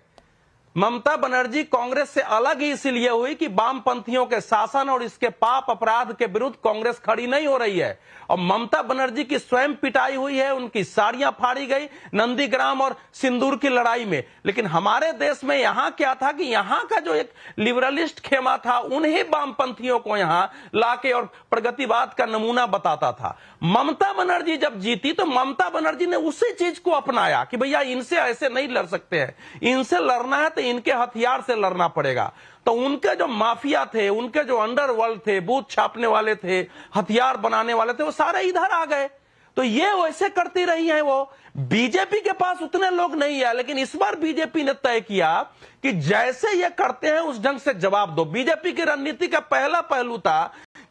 ममता बनर्जी कांग्रेस से अलग ही इसलिए हुई कि वामपंथियों के शासन और इसके पाप अपराध के विरुद्ध कांग्रेस खड़ी नहीं हो रही है। और ममता बनर्जी की स्वयं पिटाई हुई है, उनकी साड़ियां फाड़ी गई नंदीग्राम और सिंदूर की लड़ाई में। लेकिन हमारे देश में यहां क्या था कि यहां का जो एक लिबरलिस्ट खेमा था उन्हीं वामपंथियों को यहां लाके और प्रगतिवाद का नमूना बताता था। ममता बनर्जी जब जीती तो ममता बनर्जी ने उसी चीज को अपनाया कि भैया इनसे ऐसे नहीं लड़ सकते हैं, इनसे लड़ना है तो इनके हथियार से लड़ना पड़ेगा। तो उनके जो माफिया थे, उनके जो अंडरवर्ल्ड थे, बूथ छापने वाले थे, हथियार बनाने वाले थे, वो सारे इधर आ गए। तो ये वैसे करती रही है। वो बीजेपी के पास उतने लोग नहीं है, लेकिन इस बार बीजेपी ने तय किया कि जैसे ये करते हैं उस ढंग से जवाब दो। बीजेपी की रणनीति का पहला पहलू था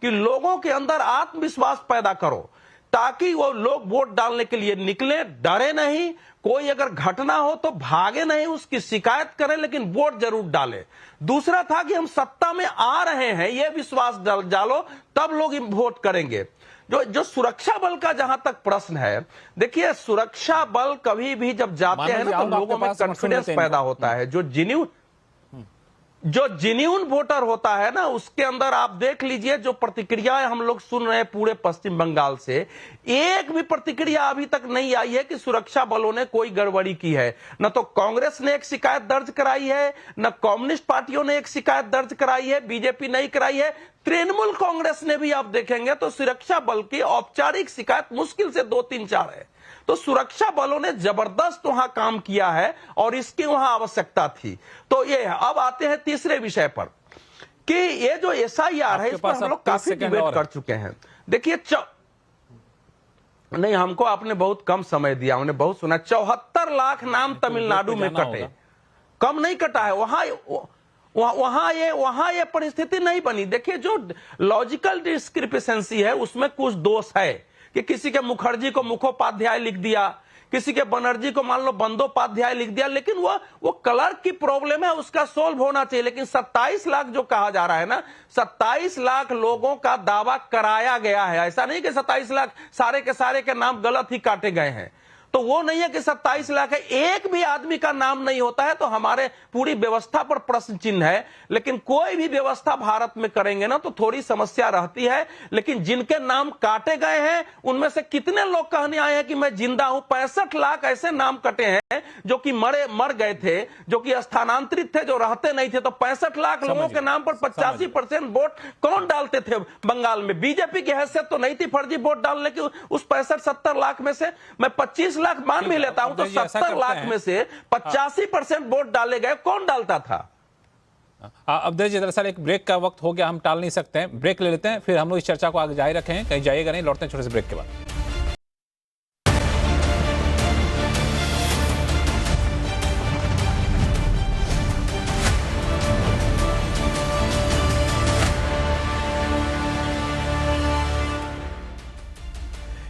कि लोगों के अंदर आत्मविश्वास पैदा करो ताकि वो लोग वोट डालने के लिए निकले, डरे नहीं, कोई अगर घटना हो तो भागे नहीं, उसकी शिकायत करें लेकिन वोट जरूर डालें। दूसरा था कि हम सत्ता में आ रहे हैं ये विश्वास डालो, तब लोग वोट करेंगे। जो सुरक्षा बल का जहां तक प्रश्न है, देखिए सुरक्षा बल कभी भी जब जाते हैं ना तो लोगों में कॉन्फिडेंस पैदा होता है। जो जेन्युइन वोटर होता है ना उसके अंदर आप देख लीजिए जो प्रतिक्रियाएं हम लोग सुन रहे हैं पूरे पश्चिम बंगाल से, एक भी प्रतिक्रिया अभी तक नहीं आई है कि सुरक्षा बलों ने कोई गड़बड़ी की है। न तो कांग्रेस ने एक शिकायत दर्ज कराई है, न कम्युनिस्ट पार्टियों ने एक शिकायत दर्ज कराई है, बीजेपी नहीं कराई है। तृणमूल कांग्रेस ने भी आप देखेंगे तो सुरक्षा बल की औपचारिक शिकायत मुश्किल से 2-3-4 है। तो सुरक्षा बलों ने जबरदस्त वहां काम किया है और इसकी वहां आवश्यकता थी। तो ये अब आते हैं तीसरे विषय पर कि ये जो एसआईआर है इस पर हम लोग काफी डिबेट कर चुके हैं। देखिए नहीं, हमको आपने बहुत कम समय दिया, हमने बहुत सुना। 74 लाख नाम तमिलनाडु में कटे, कम नहीं कटा है। वहां ये परिस्थिति नहीं बनी। देखिए, जो लॉजिकल डिस्क्रिपेंसी है उसमें कुछ दोष है कि किसी के मुखर्जी को मुखोपाध्याय लिख दिया, किसी के बनर्जी को मान लो बंदोपाध्याय लिख दिया, लेकिन वो क्लर्क की प्रॉब्लम है, उसका सोल्व होना चाहिए। लेकिन 27 लाख जो कहा जा रहा है ना, 27 लाख लोगों का दावा कराया गया है। ऐसा नहीं कि 27 लाख सारे के नाम गलत ही काटे गए हैं। तो वो नहीं है कि 27 लाख है, एक भी आदमी का नाम नहीं होता है तो हमारे पूरी व्यवस्था पर प्रश्न चिन्ह है। लेकिन कोई भी व्यवस्था भारत में करेंगे ना तो थोड़ी समस्या रहती है। लेकिन जिनके नाम काटे गए हैं उनमें से कितने लोग कहने आए हैं कि मैं जिंदा हूं? 65 लाख ऐसे नाम कटे हैं जो कि मर गए थे, जो कि स्थानांतरित थे, जो रहते नहीं थे। तो 65 लाख लोगों के नाम पर 85% वोट कौन डालते थे बंगाल में? बीजेपी की हैसियत तो नहीं थी फर्जी वोट डालने की। उस 65-70 लाख में से मैं 25 लाख मान भी लेता हूं तो 70 लाख में से 85% वोट डाले गए। कौन डालता था? अवधेश जी, दरअसल एक ब्रेक का वक्त हो गया, हम टाल नहीं सकते हैं, ब्रेक ले लेते हैं, फिर हम लोग इस चर्चा को आगे जारी रखें। कहीं जाइएगा नहीं, लौटते हैं छोटे से ब्रेक के बाद।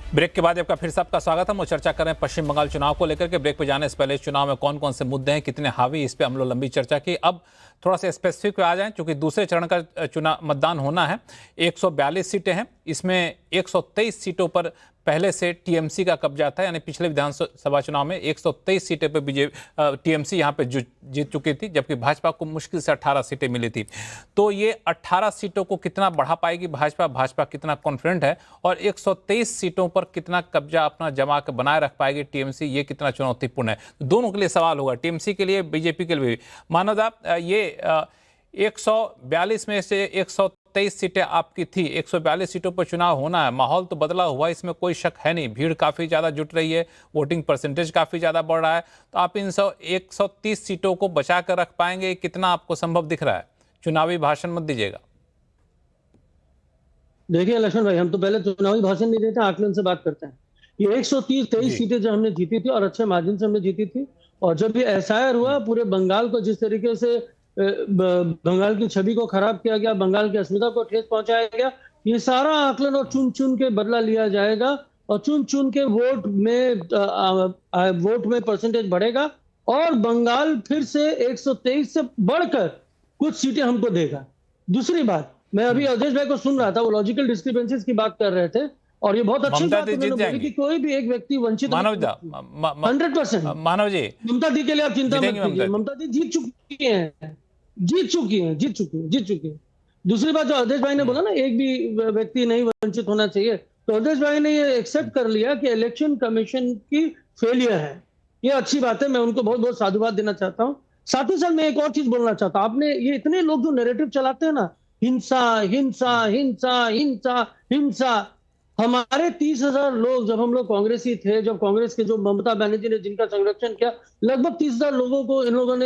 ब्रेक के बाद आपका फिर से आपका स्वागत है। हम चर्चा कर रहे हैं पश्चिम बंगाल चुनाव को लेकर के। ब्रेक पे जाने से पहले चुनाव में कौन कौन से मुद्दे हैं, कितने हावी, इस पे हम लोग लंबी चर्चा की। अब थोड़ा सा स्पेसिफिक पे आ जाएं, क्योंकि दूसरे चरण का चुनाव मतदान होना है। 142 सीटें हैं, इसमें 123 सीटों पर पहले से टीएमसी का कब्जा था, यानी पिछले विधानसभा चुनाव में 123 सीटें पर टीएमसी यहाँ पे जीत चुकी थी, जबकि भाजपा को मुश्किल से 18 सीटें मिली थी। तो ये 18 सीटों को कितना बढ़ा पाएगी भाजपा कितना कॉन्फिडेंट है, और 123 सीटों पर कितना कब्जा अपना जमा कर बनाए रख पाएगी टीएमसी, ये कितना चुनौतीपूर्ण है। दोनों के लिए सवाल होगा, टीएमसी के लिए, बीजेपी के लिए। मानवदा, ये 142 में से 123 सीटें आपकी थी, 142 सीटों पर चुनाव होना है, माहौल तो बदला हुआ, इसमें कोई शक है नहीं। भीड़ काफ़ी ज़्यादा जुट रही है, वोटिंग परसेंटेज काफ़ी ज़्यादा बढ़ रहा है। तो आप इन 130 सीटों को बचा कर रख पाएंगे, कितना आपको संभव दिख रहा है? चुनावी भाषण मत दीजिएगा। देखिए लक्ष्मण भाई, हम तो पहले चुनावी भाषण नहीं देते, आकलन से बात करते हैं। ये 123 सीटें जो हमने जीती थी और अच्छे मार्जिन से हमने जीती थी, और जब ये एसआईआर हुआ, पूरे बंगाल को जिस तरीके से बंगाल की छवि को खराब किया गया, बंगाल की अस्मिता को ठेस पहुंचाया गया, ये सारा आकलन और चुन चुन के बदला लिया जाएगा, और चुन चुन के वोट में परसेंटेज बढ़ेगा, और बंगाल फिर से 123 से बढ़कर कुछ सीटें हमको देगा। दूसरी बात, मैं अभी अवधेश भाई को सुन रहा था, वो लॉजिकल डिस्क्रिपेंसीज की बात कर रहे थे, और ये बहुत अच्छी बात है कि कोई भी एक व्यक्ति वंचित 100%। मानव जी, ममता दी के लिए आप चिंता मत कीजिए, ममता दी जीत चुकी हैं। दूसरी बात, जो अवधेश भाई ने बोला ना, एक भी व्यक्ति नहीं वंचित होना चाहिए, तो अवधेश भाई ने ये एक्सेप्ट कर लिया कि इलेक्शन कमीशन की फेलियर है। ये अच्छी बात है, मैं उनको बहुत बहुत साधुवाद देना चाहता हूँ। साथ ही साथ मैं एक और चीज बोलना चाहता हूँ। आपने ये इतने लोग जो नैरेटिव चलाते हैं ना, हिंसा हिंसा हिंसा हिंसा हिंसा, हमारे 30,000 लोग, जब हम लोग कांग्रेसी थे, जब कांग्रेस के जो ममता बनर्जी ने जिनका संरक्षण किया, लगभग 30,000 लोगों को इन लोगों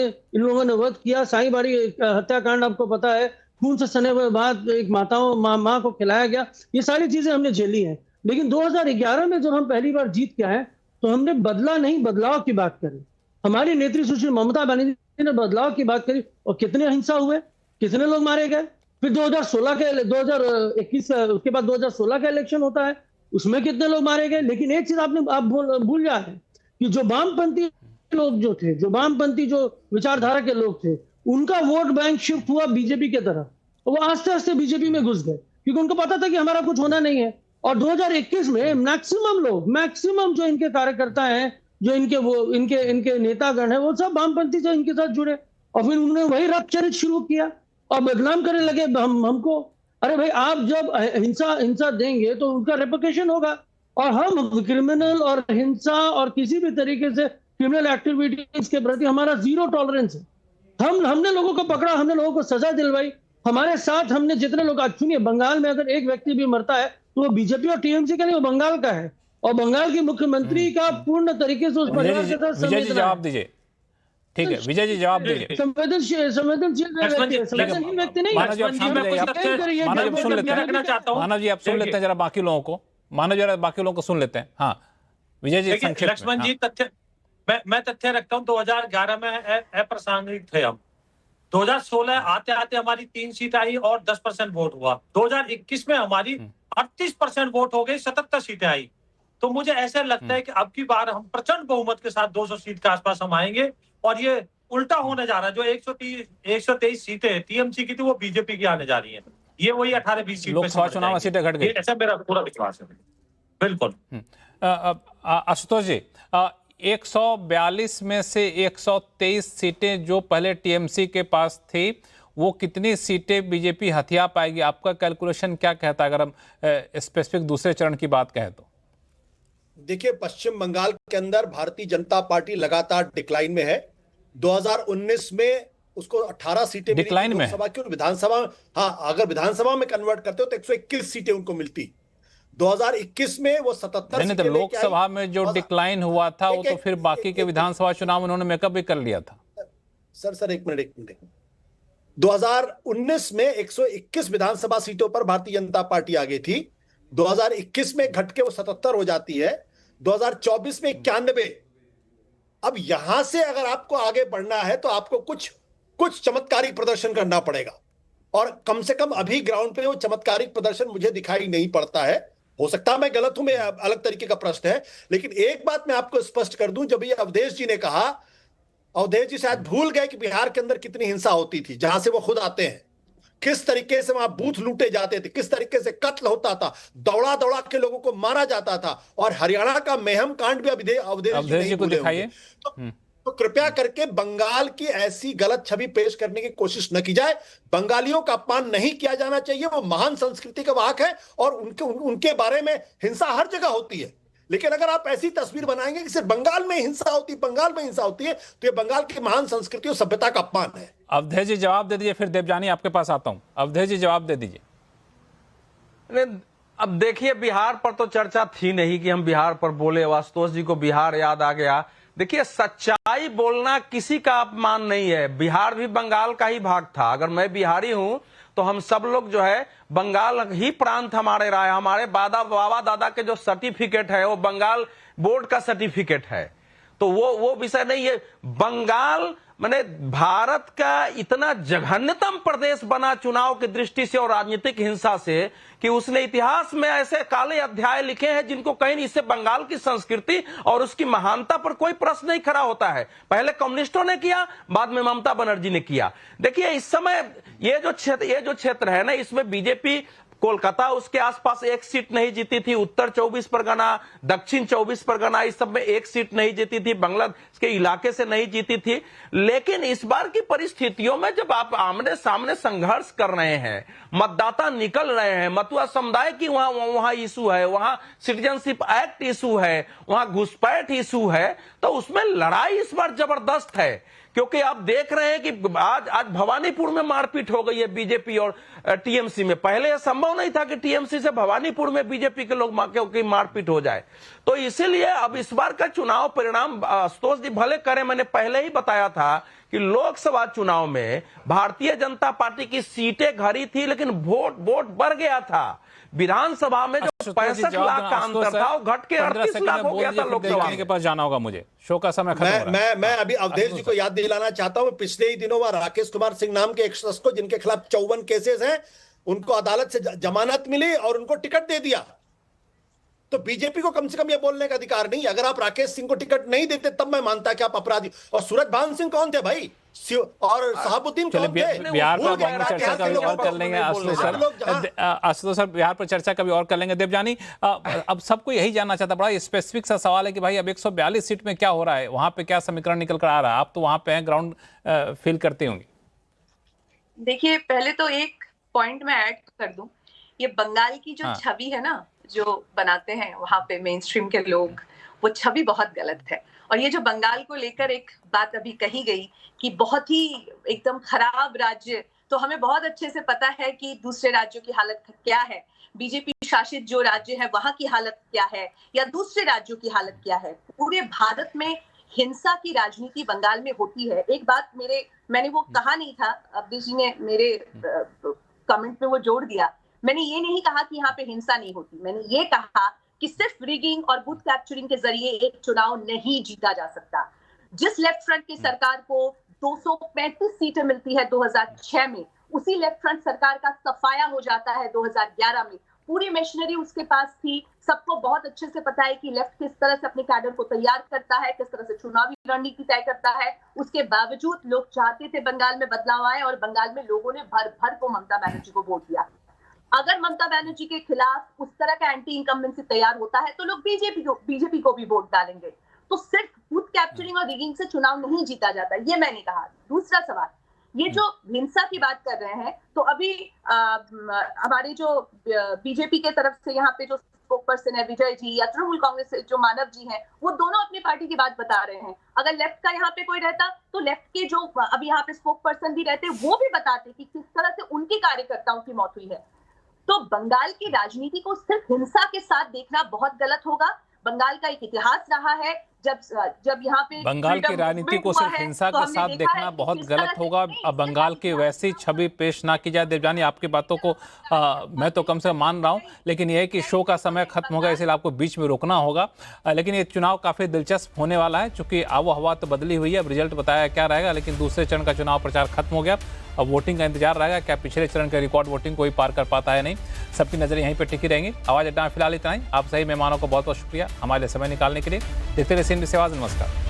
ने वध किया। साईबाड़ी हत्याकांड आपको पता है, खून से सने हुए बाद एक माँ को खिलाया गया, ये सारी चीजें हमने झेली हैं। लेकिन 2011 में जब हम पहली बार जीत के आए, तो हमने बदलाव की बात करी। हमारी नेत्री सुश्री ममता बनर्जी ने बदलाव की बात करी, और कितने हिंसा हुए, कितने लोग मारे गए। फिर 2021 उसके बाद 2016 का इलेक्शन होता है, उसमें कितने लोग मारे गए। लेकिन एक चीज आप भूल जा रहे हैं कि जो वामपंथी लोग जो थे, जो वामपंथी जो विचारधारा के लोग थे, उनका वोट बैंक शिफ्ट हुआ बीजेपी की तरफ, वो आस्ते आस्ते बीजेपी में घुस गए, क्योंकि उनको पता था कि हमारा कुछ होना नहीं है। और 2021 में मैक्सिमम जो इनके कार्यकर्ता हैं, जो इनके नेतागण हैं, वो सब वामपंथी जो इनके साथ जुड़े, और फिर उन्होंने वही रपचरित शुरू किया और बदनाम करने लगे हमको। अरे भाई, आप जब हिंसा देंगे तो उनका रेपुटेशन होगा, और हम क्रिमिनल और हिंसा और किसी भी तरीके से क्रिमिनल एक्टिविटीज के प्रति हमारा जीरो टॉलरेंस है। हमने लोगों को पकड़ा, हमने लोगों को सजा दिलवाई, हमारे साथ हमने जितने लोग, आज सुनिए, बंगाल में अगर एक व्यक्ति भी मरता है तो वो बीजेपी और टीएमसी का नहीं, वो बंगाल का है, और बंगाल की मुख्यमंत्री का पूर्ण तरीके से उस परिवार के साथ जवाब दीजिए। ठीक है विजय जी, जवाब दीजिए। संवेदनशील व्यक्ति नहीं। मानव जी, आप सुन लेते हैं जरा बाकी लोगों को। मानो जरा बाकी लोगों को सुन लेते हैं। हाँ विजय जी, संक्षेप में। लक्ष्मण जी, तथ्य मैं तथ्य रखता हूँ। 2011 में अप्रासंगिक थे हम। 2016 आते आते हमारी 3 सीट आई और 10% वोट हुआ। 2021 में हमारी 38% वोट हो गई, 77 सीटें आई। तो मुझे ऐसा लगता है कि अब की बार हम प्रचंड बहुमत के साथ 200 सीट के आसपास हम आएंगे और ये उल्टा होने जा रहा है। जो 123 सीटें टीएमसी की थी वो बीजेपी की आने जा रही है। ये वही 18-20 सीट लोकसभा चुनाव में सीटें घट गई, ऐसा मेरा पूरा विश्वास है। बिल्कुल। आशुतोष जी, 142 में से 123 सीटें जो पहले टीएमसी के पास थी, वो कितनी सीटें बीजेपी हथिया पाएगी? आपका कैलकुलेशन क्या कहता है, अगर हम स्पेसिफिक दूसरे चरण की बात कहें तो? देखिए, पश्चिम बंगाल के अंदर भारतीय जनता पार्टी लगातार डिक्लाइन में है। 2019 में उसको 18 सीटें डिक्लाइन में लोकसभा की, और विधानसभा, हाँ, अगर विधानसभा में कन्वर्ट करते हो तो 121 सीटें उनको मिलती। 2021 में वो 77 नहीं, तो लोकसभा में जो डिक्लाइन हुआ था वो तो फिर बाकी के विधानसभा चुनाव उन्होंने मेकअप भी कर लिया था। सर एक मिनट। 2019 में 121 विधानसभा सीटों पर भारतीय जनता पार्टी आगे थी। 2021 में घट के वो 77 हो जाती है। 2024 में 91। अब यहां से अगर आपको आगे बढ़ना है तो आपको कुछ चमत्कारिक प्रदर्शन करना पड़ेगा, और कम से कम अभी ग्राउंड पे वो चमत्कारिक प्रदर्शन मुझे दिखाई नहीं पड़ता है। हो सकता है मैं गलत हूं, मैं अलग तरीके का प्रश्न है, लेकिन एक बात मैं आपको स्पष्ट कर दूं, जब ये अवधेश जी ने कहा, अवधेश जी शायद भूल गए कि बिहार के अंदर कितनी हिंसा होती थी, जहां से वो खुद आते हैं, किस तरीके से वहां बूथ लूटे जाते थे, किस तरीके से कत्ल होता था, दौड़ा दौड़ा के लोगों को मारा जाता था, और हरियाणा का मेहम कांड भी अवधेश जी को दिखाइए। तो कृपया करके बंगाल की ऐसी गलत छवि पेश करने की कोशिश न की जाए। बंगालियों का अपमान नहीं किया जाना चाहिए, वो महान संस्कृति का वाहक है, और उनके बारे में हिंसा हर जगह होती है। लेकिन अगर आप ऐसी तस्वीर बनाएंगे कि सिर्फ बंगाल में हिंसा होती है, तो ये बंगाल की महान संस्कृति और सभ्यता का अपमान है। अवधेश जी जवाब दे दीजिए, फिर देवजानी आपके पास आता हूं। अवधेश जी जवाब दे दीजिए। अब देखिए, बिहार पर तो चर्चा थी नहीं कि हम बिहार पर बोले। आशुतोष जी को बिहार याद आ गया। देखिए, सच्चाई बोलना किसी का अपमान नहीं है। बिहार भी बंगाल का ही भाग था। अगर मैं बिहारी हूं तो हम सब लोग जो है, बंगाल ही प्रांत हमारे रहा है। हमारे बाबा दादा के जो सर्टिफिकेट है वो बंगाल बोर्ड का सर्टिफिकेट है। तो वो विषय नहीं है। बंगाल माने भारत का इतना जघन्यतम प्रदेश बना चुनाव की दृष्टि से और राजनीतिक हिंसा से, कि उसने इतिहास में ऐसे काले अध्याय लिखे हैं जिनको कहीं नहीं। इससे बंगाल की संस्कृति और उसकी महानता पर कोई प्रश्न नहीं खड़ा होता है। पहले कम्युनिस्टों ने किया, बाद में ममता बनर्जी ने किया। देखिए, इस समय ये जो क्षेत्र है ना, इसमें बीजेपी कोलकाता उसके आसपास 1 सीट नहीं जीती थी, उत्तर 24 परगना, दक्षिण 24 परगना, इस सब में 1 सीट नहीं जीती थी, बांग्लादेश के इलाके से नहीं जीती थी। लेकिन इस बार की परिस्थितियों में जब आप आमने सामने संघर्ष कर रहे हैं, मतदाता निकल रहे हैं, मतुआ समुदाय की वहां इशू है, वहां सिटीजनशिप एक्ट इशू है, वहां घुसपैठ इशू है, तो उसमें लड़ाई इस बार जबरदस्त है। क्योंकि आप देख रहे हैं कि आज भवानीपुर में मारपीट हो गई है बीजेपी और टीएमसी में। पहले यह संभव नहीं था कि टीएमसी से भवानीपुर में बीजेपी के लोग की मारपीट हो जाए। तो इसीलिए अब इस बार का चुनाव परिणाम आशुतोष जी भले करें, मैंने पहले ही बताया था कि लोकसभा चुनाव में भारतीय जनता पार्टी की सीटें घरी थी, लेकिन वोट बढ़ गया था। विधानसभा में जो 65 लाख का अंतर था वो घट के 38 लाख हो गया था। लोकसभा के पास जाना होगा मुझे, शो का समय खत्म हो रहा है। मैं अभी अवधेश जी को याद दिलाना चाहता हूं, पिछले ही दिनों वह राकेश कुमार सिंह नाम के एक शख्स को, जिनके खिलाफ 54 केसेस हैं, उनको अदालत से जमानत मिली और उनको टिकट दे दिया। तो बीजेपी को कम से कम यह बोलने का अधिकार नहीं। अगर आप राकेश सिंह को टिकट नहीं देते तब मैं मानता कि आप अपराधी। और सूरजभान सिंह कौन थे भाई, और शहाबुद्दीन कौन थे? बिहार पर चर्चा कभी और कर लेंगे आशुतोष सर, बिहार पर चर्चा कभी और कर लेंगे। देवजानी, अब सबको यही जानना चाहता, बड़ा स्पेसिफिक सा सवाल है कि भाई अब 142 सीट में क्या हो रहा है, वहां पे क्या समीकरण निकल कर आ रहा है? आप तो वहां पे हैं, ग्राउंड फील करते होंगे। देखिए, पहले तो एक पॉइंट मैं ऐड कर दूं, ये बंगाल की जो छवि है ना, जो बनाते हैं वहां पे मेन स्ट्रीम के लोग, वो छवि बहुत गलत है। और ये जो बंगाल को लेकर एक बात अभी कही गई कि बहुत ही एकदम खराब राज्य, तो हमें बहुत अच्छे से पता है कि दूसरे राज्यों की हालत क्या है, बीजेपी शासित जो राज्य है वहां की हालत क्या है, या दूसरे राज्यों की हालत क्या है। पूरे भारत में हिंसा की राजनीति बंगाल में होती है। एक बात मैंने वो कहा नहीं था, अवधेश जी ने मेरे कमेंट में वो जोड़ दिया। मैंने ये नहीं कहा कि यहाँ पे हिंसा नहीं होती, मैंने ये कहा कि सिर्फ रिगिंग और बूथ कैप्चरिंग के जरिए एक चुनाव नहीं जीता जा सकता। जिस लेफ्ट फ्रंट की सरकार को 235 सीटें मिलती है 2006 में, उसी लेफ्ट फ्रंट सरकार का सफाया हो जाता है 2011 में। पूरी मशीनरी उसके पास थी, सबको बहुत अच्छे से पता है कि लेफ्ट किस तरह से अपने कैडर को तैयार करता है, किस तरह से चुनावी रणनीति तय करता है। उसके बावजूद लोग चाहते थे बंगाल में बदलाव आए और बंगाल में लोगों ने भर भर को ममता बनर्जी को वोट दिया। अगर ममता बनर्जी के खिलाफ उस तरह का एंटी इनकम्बेंसी तैयार होता है तो लोग बीजेपी को भी वोट डालेंगे। तो सिर्फ बूथ कैप्चरिंग और रिगिंग से चुनाव नहीं जीता जाता, ये मैंने कहा। दूसरा सवाल, ये जो हिंसा की बात कर रहे हैं, तो अभी हमारे जो बीजेपी के तरफ से यहाँ पे जो स्पोक पर्सन है विजय जी, या तृणमूल कांग्रेस से जो मानव जी हैं, वो दोनों अपनी पार्टी की बात बता रहे हैं। अगर लेफ्ट का यहाँ पे कोई रहता तो लेफ्ट के जो अभी यहाँ पे स्पोक पर्सन भी रहते, वो भी बताते कि किस तरह से उनके कार्यकर्ताओं की मौत हुई है। तो बंगाल की राजनीति को सिर्फ हिंसा के साथ देखना बहुत गलत होगा। बंगाल का एक इतिहास रहा है, जब यहाँ पे बंगाल की राजनीति को सिर्फ हिंसा के साथ देखना बहुत गलत होगा। अब बंगाल की वैसी छवि पेश ना की जाए। देवजानी, आपकी बातों को मैं तो कम से कम मान रहा हूँ, लेकिन यह है कि शो का समय खत्म होगा, इसलिए आपको बीच में रोकना होगा। लेकिन ये चुनाव काफी दिलचस्प होने वाला है, चूंकि आबो हवा तो बदली हुई है। अब रिजल्ट बताया क्या रहेगा, लेकिन दूसरे चरण का चुनाव प्रचार खत्म हो गया। अब वोटिंग का इंतजार रहेगा, क्या पिछले चरण के रिकॉर्ड वोटिंग कोई पार कर पाता है नहीं। सबकी नजर यहीं पर टिकी रहेंगी। आवाज अड्डा में फिलहाल इतना ही। आप सही मेहमानों को बहुत बहुत शुक्रिया हमारे लिए समय निकालने के लिए। देखते रहिए CNBC आवाज। नमस्कार।